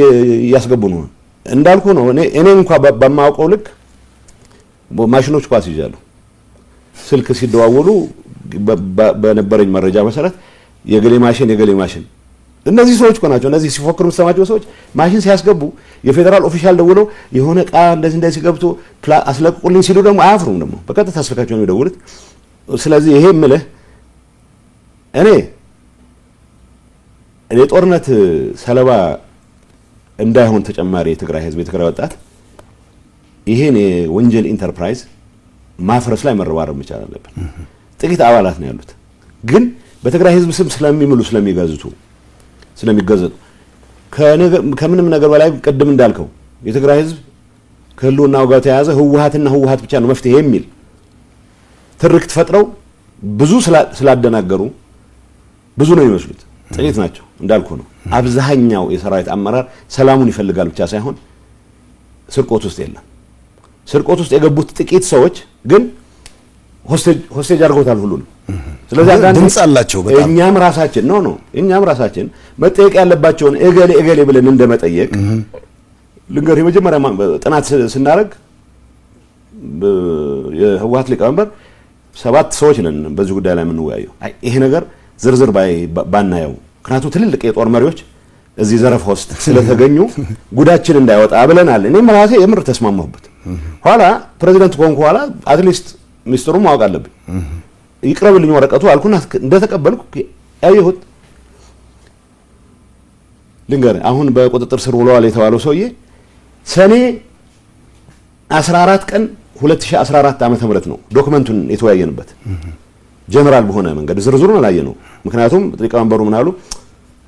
ያስገቡ ነው እንዳልኩ ነው። እኔ እንኳን በማውቀው ልክ ማሽኖች ኳስ ይዣሉ። ስልክ ሲደዋወሉ በነበረኝ መረጃ መሰረት የገሌ ማሽን እነዚህ ሰዎች እኮ ናቸው። እነዚህ ሲፎክሩ የምትሰማቸው ሰዎች ማሽን ሲያስገቡ የፌደራል ኦፊሻል ደውለው የሆነ ዕቃ እንደዚህ ገብቶ አስለቅቁልኝ ሲሉ ደግሞ አያፍሩም። ደግሞ በቀጥታ ስልካቸው ነው የሚደውሉት። ስለዚህ ይሄ የምልህ እኔ ጦርነት ሰለባ እንዳይሆን ተጨማሪ የትግራይ ህዝብ የትግራይ ወጣት ይሄን የወንጀል ኢንተርፕራይዝ ማፍረስ ላይ መረባረብ መቻል አለብን። ጥቂት አባላት ነው ያሉት፣ ግን በትግራይ ህዝብ ስም ስለሚገዙ ከምንም ነገር በላይ ቅድም እንዳልከው የትግራይ ህዝብ ከህልውናው ጋር ተያያዘ ህወሓትና ህወሓት ብቻ ነው መፍትሄ የሚል ትርክት ፈጥረው ብዙ ስላደናገሩ ብዙ ነው የሚመስሉት፣ ጥቂት ናቸው እንዳልኩ ነው። አብዛኛው የሰራዊት አመራር ሰላሙን ይፈልጋል ብቻ ሳይሆን ስርቆት ውስጥ የለም። ስርቆት ውስጥ የገቡት ጥቂት ሰዎች ግን ሆስቴጅ አድርገውታል ሁሉንም። ስለዚህ ድምጽ አላቸው በጣም እኛም ራሳችን መጠየቅ ያለባቸውን እገሌ ብለን እንደመጠየቅ ልንገር። የመጀመሪያ ጥናት ስናደርግ የህወሓት ሊቀመንበር 7 ሰዎች ነን በዚህ ጉዳይ ላይ የምንወያየው። ይሄ ነገር ዝርዝር ባናየው ምክንያቱም ትልልቅ የጦር መሪዎች እዚህ ዘረፋ ውስጥ ስለተገኙ ጉዳችን እንዳይወጣ ብለናል። እኔም ራሴ የምር ተስማማሁበት። ኋላ ፕሬዚዳንት ኮንኩ ኋላ አትሊስት ሚኒስትሩን ማወቅ አለብኝ ይቅረብልኝ ወረቀቱ አልኩና እንደተቀበልኩ ያየሁት ልንገር። አሁን በቁጥጥር ስር ውለዋል የተባለው ሰውዬ ሰኔ 14 ቀን 2014 ዓመተ ምህረት ነው ዶክመንቱን የተወያየንበት። ጀነራል በሆነ መንገድ ዝርዝሩን አላየነው። ምክንያቱም ሊቀመንበሩ ምን አሉ?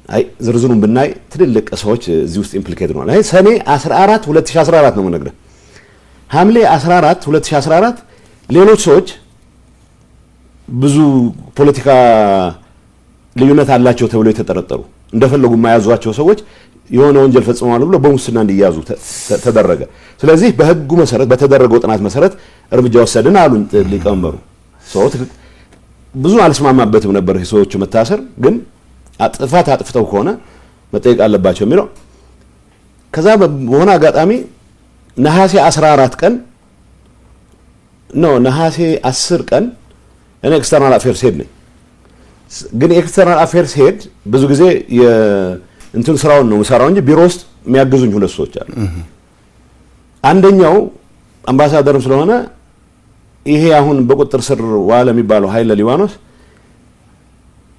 አይ ዝርዝሩን ብናይ ትልልቅ ሰዎች እዚህ ውስጥ ኢምፕሊኬት ነው። አይ ሰኔ 14 2014 ነው የምነግርህ። ሐምሌ 14 2014 ሌሎች ሰዎች ብዙ ፖለቲካ ልዩነት አላቸው ተብሎ የተጠረጠሩ እንደፈለጉ የማያዟቸው ሰዎች የሆነ ወንጀል ፈጽመዋል ብሎ በሙስና እንዲያዙ ተደረገ። ስለዚህ በህጉ መሰረት በተደረገው ጥናት መሰረት እርምጃ ወሰድን አሉ ሊቀመንበሩ። ሰዎች ብዙ አልስማማበትም ነበር ሰዎቹ መታሰር፣ ግን አጥፍተው ከሆነ መጠየቅ አለባቸው የሚለው። ከዛ በሆነ አጋጣሚ ነሐሴ 14 ቀን ነሐሴ 10 ቀን እኔ ኤክስተርናል አፌርስ ሄድ ነኝ። ግን ኤክስተርናል አፌርስ ሄድ ብዙ ጊዜ እንትን ስራውን ነው የምሰራው እንጂ ቢሮ ውስጥ የሚያግዙኝ 2 ሰዎች አሉ። አንደኛው አምባሳደርም ስለሆነ ይሄ አሁን በቁጥጥር ስር ዋለ የሚባለው ኃይለ ሊባኖስ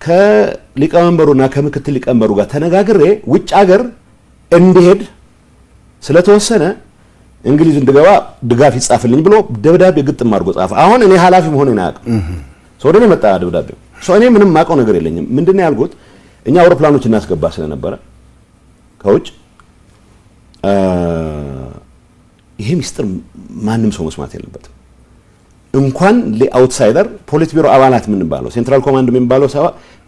ከሊቀመንበሩና ከምክትል ሊቀመንበሩ ጋር ተነጋግሬ ውጭ ሀገር እንዲሄድ ስለተወሰነ እንግሊዝ እንድገባ ድጋፍ ይጻፍልኝ ብሎ ደብዳቤ ግጥም አድርጎ ጻፈ። አሁን እኔ ኃላፊ መሆኔን አያውቅም። ወደኔ መጣ ደብዳቤው። እኔ ምንም ማውቀው ነገር የለኝም። ምንድነው ያልኩት እኛ አውሮፕላኖች እናስገባ ስለነበረ ከውጭ ይሄ ሚስጥር ማንም ሰው መስማት የለበትም። እንኳን ለአውትሳይደር ፖሊት ቢሮ አባላት ምን ባለው ሴንትራል ኮማንድ ምን ባለው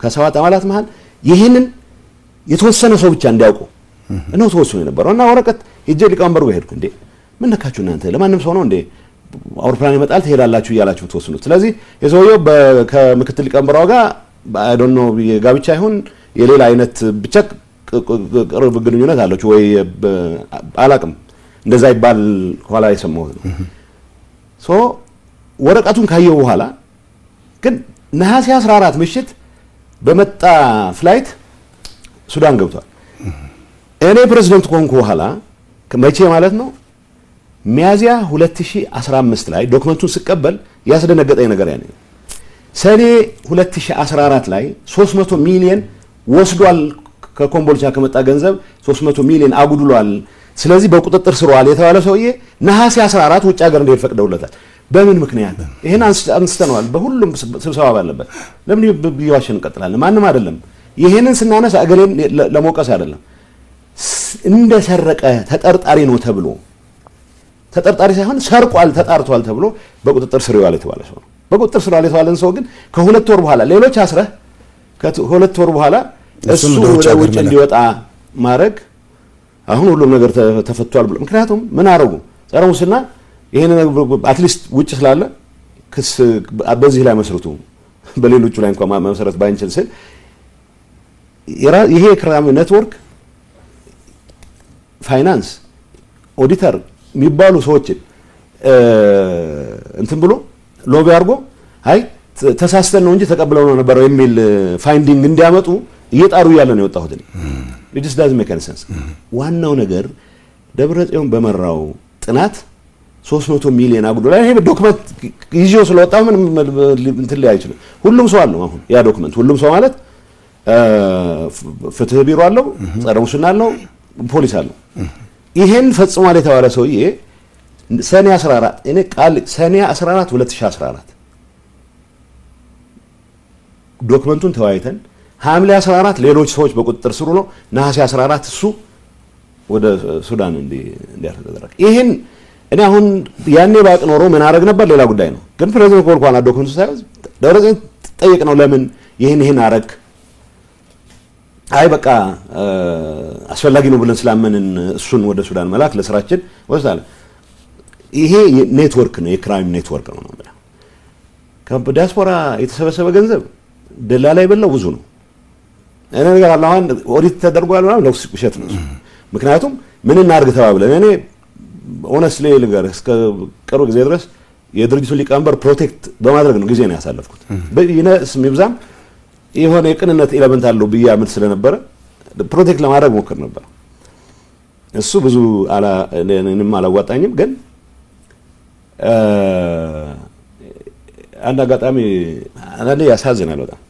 ከሰባት አባላት መሃል ይሄንን የተወሰነ ሰው ብቻ እንዲያውቁ ነው ተወስኖ የነበረው እና ወረቀት ሄጄ ሊቀመንበሩ ጋር ሄድኩ። እንዴ ምን ነካችሁ እናንተ ለማንም ሰው ነው እንዴ አውሮፕላን ይመጣል ትሄዳላችሁ እያላችሁ ተወስኑት። ስለዚህ የሰውየው ከምክትል ሊቀመንበሩ ጋር አይ ዶንት ኖ የጋብቻ ይሁን የሌላ አይነት ብቻ ቅርብ ግንኙነት አለችው ወይ አላቅም እንደዛ ይባል ኋላ የሰማሁት ነው። ወረቀቱን ካየው በኋላ ግን ነሐሴ 14 ምሽት በመጣ ፍላይት ሱዳን ገብቷል። እኔ ፕሬዝዳንት ኮንኩ በኋላ መቼ ማለት ነው ሚያዚያ 2015 ላይ ዶክመንቱን ስቀበል ያስደነገጠኝ ነገር ያኔ ሰኔ 2014 ላይ 300 ሚሊዮን ወስዷል ከኮምቦልቻ ከመጣ ገንዘብ 300 ሚሊዮን አጉድሏል። ስለዚህ በቁጥጥር ስር ዋለ የተባለ ሰውዬ ነሐሴ 14 ውጭ ሀገር እንዲሄድ ፈቅደውለታል። በምን ምክንያት? ይሄን አንስተነዋል በሁሉም ስብሰባ ባለበት። ለምን ይዋሽን እንቀጥላለን? ማንም አይደለም። ይሄንን ስናነሳ እገሌን ለሞቀስ አይደለም። እንደሰረቀ ተጠርጣሪ ነው ተብሎ ተጠርጣሪ ሳይሆን ሰርቋል ተጣርቷል ተብሎ በቁጥጥር ስር ዋለ የተባለ ሰው ነው። በቁጥጥር ስር ዋለ የተባለን ሰው ግን ከሁለት ወር በኋላ ሌሎች አስረህ ከሁለት ወር በኋላ እሱ ወደ ውጭ እንዲወጣ ማድረግ አሁን ሁሉም ነገር ተፈቷል ብሎ ምክንያቱም ምን አረጉ ጸረ ሙስና ይሄን አትሊስት ውጭ ስላለ ክስ በዚህ ላይ መስርቱ በሌሎቹ ላይ እንኳን መሰረት ባይንችል ስል ይሄ ክራም ኔትወርክ ፋይናንስ ኦዲተር የሚባሉ ሰዎችን እንትን ብሎ ሎቢ አድርጎ አይ ተሳስተን ነው እንጂ ተቀብለው ነው ነበር የሚል ፋይንዲንግ እንዲያመጡ እየጣሩ ያለ ነው የወጣሁት እኔ it just doesn't make any sense። ዋናው ነገር ደብረጽዮን በመራው ጥናት 300 ሚሊዮን አጉድሏል። ይሄ ዶክመንት ይዤው ስለወጣሁ ምን እንትን ላይ አይችልም። ሁሉም ሰው አለው አሁን ያ ዶክመንት ሁሉም ሰው ማለት ፍትህ ቢሮ አለው፣ ጸረ ሙስና አለው፣ ፖሊስ አለው። ይሄን ፈጽሟል የተባለ ሰውዬ ሰኔ 14 እኔ ቃል ሰኔ 14 2014 ዶክመንቱን ተወያይተን ሐምሌ 14 ሌሎች ሰዎች በቁጥጥር ስር ነው ነሐሴ 14 እሱ ወደ ሱዳን እንዲያርፍ ተደረገ። ይሄን እኔ አሁን ያኔ ባቅ ኖሮ ምን አደረግ ነበር ሌላ ጉዳይ ነው። ግን ፕሬዝዳንት ኮልኳና ዶክመንቱ ሳይዝ ደብረጽዮን ጠይቅ ነው ለምን ይሄን አረግ አይ በቃ አስፈላጊ ነው ብለን ስላመንን እሱን ወደ ሱዳን መላክ ለስራችን ወስዳለ። ይሄ ኔትወርክ ነው የክራይም ኔትወርክ ነው ማለት ከዲያስፖራ የተሰበሰበ ገንዘብ ደላላ ይበላው ብዙ ነው። እኔ ነገር አለ አሁን ኦዲት ተደርጓል ማለት ነው ውሸት ነው። ምክንያቱም ምን እናርግ ተባብለን እኔ ሆነስሊ ልንገር እስከ ቅርብ ጊዜ ድረስ የድርጅቱ ሊቀመንበር ፕሮቴክት በማድረግ ነው ጊዜ ነው ያሳለፍኩት። በይነስ ምብዛም የሆነ የቅንነት ኤሌመንት አለው በያመት ስለነበረ ፕሮቴክት ለማድረግ ሞክር ነበር። እሱ ብዙ እኔንም አላዋጣኝም። ግን አንድ አጋጣሚ አንዳንዴ ያሳዝናል በጣም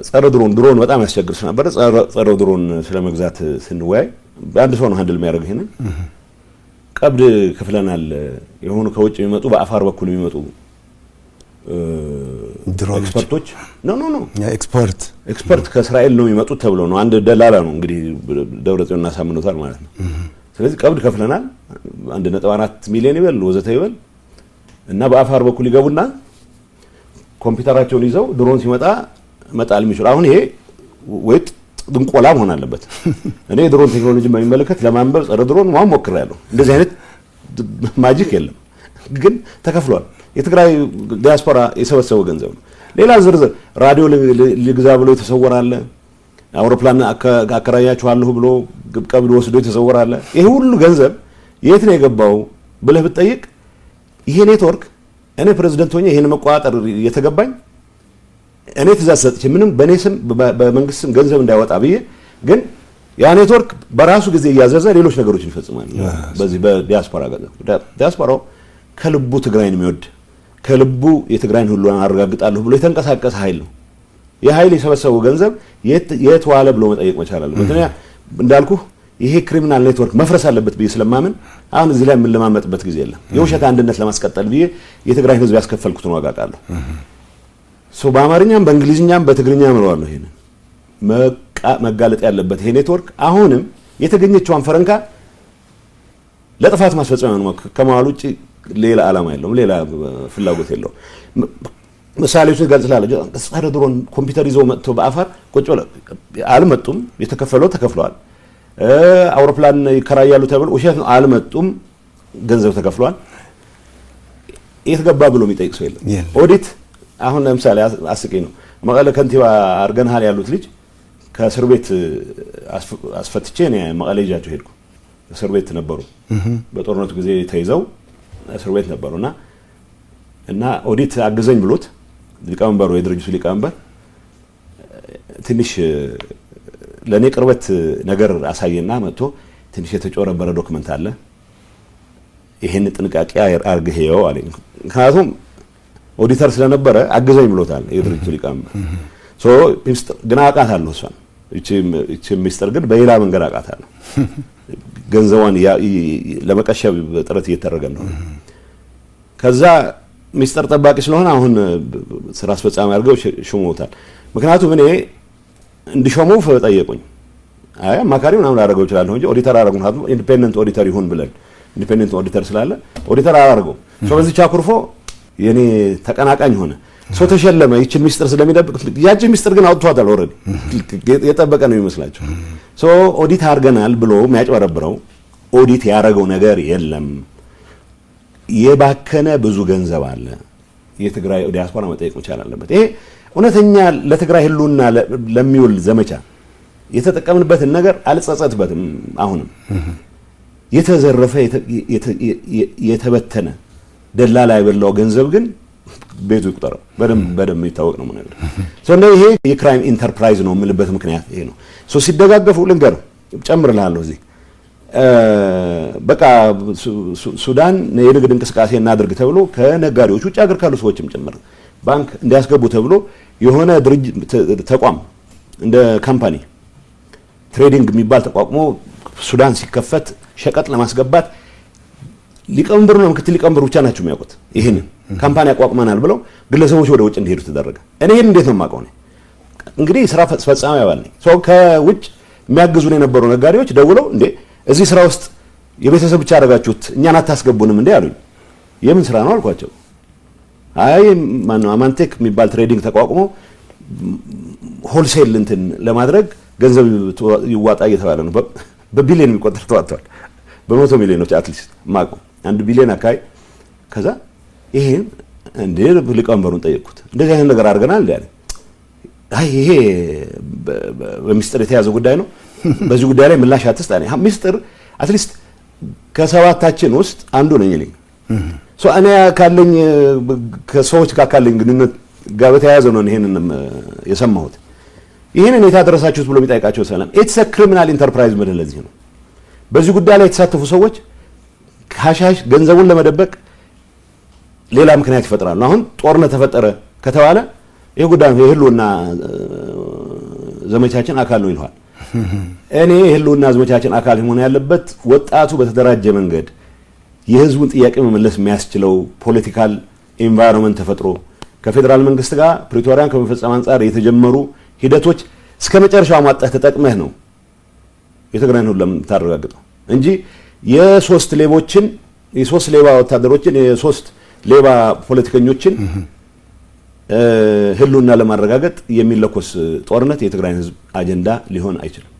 ጸረ ድሮን በጣም ያስቸግር ነበር። ጸረ ድሮን ስለመግዛት ስንወያይ አንድ ሰው ነው ሃንድል የሚያደርግ ይሄንን ቀብድ ክፍለናል። የሆኑ ከውጭ የሚመጡ በአፋር በኩል የሚመጡ ኤክስፐርቶች ኖ ኤክስፐርት ከእስራኤል ነው የሚመጡት ተብሎ ነው። አንድ ደላላ ነው እንግዲህ ደብረጽዮን እናሳምነውታል ማለት ነው። ስለዚህ ቀብድ ከፍለናል 1.4 ሚሊዮን ይበል ወዘተ ይበል እና በአፋር በኩል ይገቡና ኮምፒውተራቸውን ይዘው ድሮን ሲመጣ መጣል የሚችሉ አሁን ይሄ ወይ ድንቆላ መሆን አለበት። እኔ ድሮን ቴክኖሎጂ በሚመለከት ለማንበብ ጸረ ድሮን ማን ሞክሬያለሁ። እንደዚህ አይነት ማጂክ የለም ግን ተከፍሏል። የትግራይ ዲያስፖራ የሰበሰበው ገንዘብ ነው። ሌላ ዝርዝር ራዲዮ ሊግዛ ብሎ የተሰወራለ፣ አውሮፕላን አከራያችኋለሁ ብሎ ቀብድ ወስዶ የተሰወራለ። ይሄ ሁሉ ገንዘብ የት ነው የገባው ብለህ ብትጠይቅ ይሄ ኔትወርክ እኔ ፕሬዝዳንት ሆኜ ይሄን መቋጠር የተገባኝ እኔ ትእዛዝ ሰጥቼ ምንም በኔ ስም በመንግስት ስም ገንዘብ እንዳይወጣ ብዬ ግን ያ ኔትወርክ በራሱ ጊዜ እያዘዘ ሌሎች ነገሮችን ይፈጽማል። በዚህ በዲያስፖራ ገንዘብ ዲያስፖራው ከልቡ ትግራይን የሚወድ ከልቡ የትግራይን ሁሉ አረጋግጣለሁ ብሎ የተንቀሳቀሰ ኃይል ነው። የኃይል የሰበሰበው ገንዘብ የት ዋለ ብሎ መጠየቅ መቻል አለበት። ምክንያቱም እንዳልኩ ይሄ ክሪሚናል ኔትወርክ መፍረስ አለበት ብዬ ስለማምን አሁን እዚህ ላይ የምንለማመጥበት ጊዜ የለም። የውሸት አንድነት ለማስቀጠል ብዬ የትግራይ ህዝብ ያስከፈልኩትን ዋጋ ቃለሁ በአማርኛም በእንግሊዝኛም በትግርኛም ነው ይሄን መጋለጥ ያለበት ይሄ ኔትወርክ አሁንም የተገኘችውን ፈረንካ ለጥፋት ማስፈጸሚያ ነው ከመዋል ውጪ ሌላ ዓላማ የለውም፣ ሌላ ፍላጎት የለውም። ምሳሌዎችን ገልጽላለሁ። ጸረ ድሮን ኮምፒውተር ይዘው መጥቶ በአፋር ቁጭ ብለው አልመጡም። የተከፈለው ተከፍሏል። አውሮፕላን ይከራያሉ ተብሎ ውሸት ነው፣ አልመጡም። ገንዘብ ተከፍሏል። የት ገባ ብሎ የሚጠይቅ ሰው የለም። ኦዲት አሁን ለምሳሌ አስቂኝ ነው። መቀለ ከንቲባ አርገንሃል ያሉት ልጅ ከእስር ቤት አስፈትቼ እኔ መቀለ ይዣቸው ሄድኩ። እስር ቤት ነበሩ። በጦርነቱ ጊዜ ተይዘው እስር ቤት ነበሩና እና ኦዲት አግዘኝ ብሎት ሊቀመንበሩ የድርጅቱ ሊቀመንበር ትንሽ ለኔ ቅርበት ነገር አሳየና መጥቶ ትንሽ የተጮረበረ ዶክመንት አለ ይሄን ጥንቃቄ አርግሄው አለኝ። ምክንያቱም ኦዲተር ስለነበረ አግዘኝ ብሎታል የድርጅቱ ሊቀመንበር። ግን አውቃታለሁ እሷን እቺ ሚስጥር ግን በሌላ መንገድ አውቃታለሁ። ገንዘቧን ለመቀሸብ ጥረት እየተደረገ ነው። ከዛ ሚስጥር ጠባቂ ስለሆነ አሁን ስራ አስፈጻሚ አድርገው ሾመውታል። ምክንያቱም እኔ እንዲሾመው ጠየቁኝ። አይ አማካሪ ምናምን አደረገው ይችላል እንጂ ኦዲተር አደረጉን ሀቱ ኢንዲፔንደንት ኦዲተር ይሁን ብለን ኢንዲፔንደንት ኦዲተር ስላለ ኦዲተር አደረገው። በዚህ ቻኩርፎ የኔ ተቀናቃኝ ሆነ። ተሸለመ። ይችን ሚስጥር ስለሚደብቅ ያቺ ሚስጥር ግን አውጥቷታል። ኦሬዲ የጠበቀ ነው የሚመስላቸው። ኦዲት አድርገናል ብሎ የሚያጭበረብረው ኦዲት ያደረገው ነገር የለም። የባከነ ብዙ ገንዘብ አለ። የትግራይ ዲያስፖራ መጠየቅ መቻል አለበት። ይሄ እውነተኛ ለትግራይ ህልውና ለሚውል ዘመቻ የተጠቀምንበትን ነገር አልጸጸትበትም። አሁንም የተዘረፈ የተበተነ ደላላ የበላው ገንዘብ ግን ቤቱ ይቆጠረው በደም ይታወቅ ነው ማለት ነው። ይሄ የክራይም ኢንተርፕራይዝ ነው የምልበት ምክንያት ይሄ ነው። ሲደጋገፉ ልንገር ጨምርልሃለሁ እዚህ በቃ ሱዳን የንግድ እንቅስቃሴ እናድርግ ተብሎ ከነጋዴዎች ውጭ ሀገር ካሉ ሰዎችም ጭምር ባንክ እንዲያስገቡ ተብሎ የሆነ ድርጅት ተቋም እንደ ካምፓኒ ትሬዲንግ የሚባል ተቋቁሞ ሱዳን ሲከፈት ሸቀጥ ለማስገባት ሊቀመንበሩና ምክትል ሊቀመንበሩ ብቻ ናቸው የሚያውቁት። ይሄንን ካምፓኒ አቋቁመናል ብለው ግለሰቦች ወደ ውጭ እንዲሄዱ ተደረገ። እኔ ይሄን እንዴት ነው የማውቀው? እንግዲህ ስራ ፈጻሚ አባል ነኝ። ከውጭ የሚያግዙን የነበሩ ነጋዴዎች ደውለው እንዴ እዚህ ስራ ውስጥ የቤተሰብ ብቻ አደረጋችሁት እኛን አታስገቡንም እንዴ አሉኝ። የምን ስራ ነው አልኳቸው። አይ ማነው አማንቴክ የሚባል ትሬዲንግ ተቋቁሞ ሆልሴል እንትን ለማድረግ ገንዘብ ይዋጣ እየተባለ ነው። በቢሊዮን የሚቆጠር ተዋጥቷል። በመቶ ሚሊዮኖች አትሊስት ማቁ 1 ቢሊዮን አካይ። ከዛ ይሄን እንዴ ሊቀመንበሩን ጠየቅኩት። እንደዚህ አይነት ነገር አድርገናል እንዴ አለ። አይ ይሄ በሚስጥር የተያዘ ጉዳይ ነው፣ በዚህ ጉዳይ ላይ ምላሽ አትስጥ አለኝ። ሚስጥር አትሊስት ከሰባታችን ውስጥ አንዱ ነኝ እኔ። እኔ ካለኝ ከሰዎች ጋር ካለኝ ግንኙነት ጋር በተያያዘ ነው ይሄንን የሰማሁት። ይሄንን የታደረሳችሁት ብሎ የሚጠይቃቸው ሰላም ኢትስ አ ክሪሚናል ኢንተርፕራይዝ ማለት ለዚህ ነው። በዚህ ጉዳይ ላይ የተሳተፉ ሰዎች ካሻሽ ገንዘቡን ለመደበቅ ሌላ ምክንያት ይፈጥራሉ። አሁን ጦርነት ተፈጠረ ከተባለ ይሄ ጉዳይ የህልውና ዘመቻችን አካል ነው ይሏል። እኔ የህልውና ዘመቻችን አካል ሆነ ያለበት ወጣቱ በተደራጀ መንገድ የህዝቡን ጥያቄ መመለስ የሚያስችለው ፖለቲካል ኤንቫይሮንመንት ተፈጥሮ ከፌደራል መንግስት ጋር ፕሪቶሪያን ከመፈጸም አንፃር የተጀመሩ ሂደቶች እስከ መጨረሻው ማጣት ተጠቅመህ ነው የትግራይን ሁሉ ለምታረጋግጠው እንጂ የሶስት ሌባ ወታደሮችን የሶስት ሌባ ፖለቲከኞችን ህልውና ለማረጋገጥ የሚለኮስ ጦርነት የትግራይን ህዝብ አጀንዳ ሊሆን አይችልም።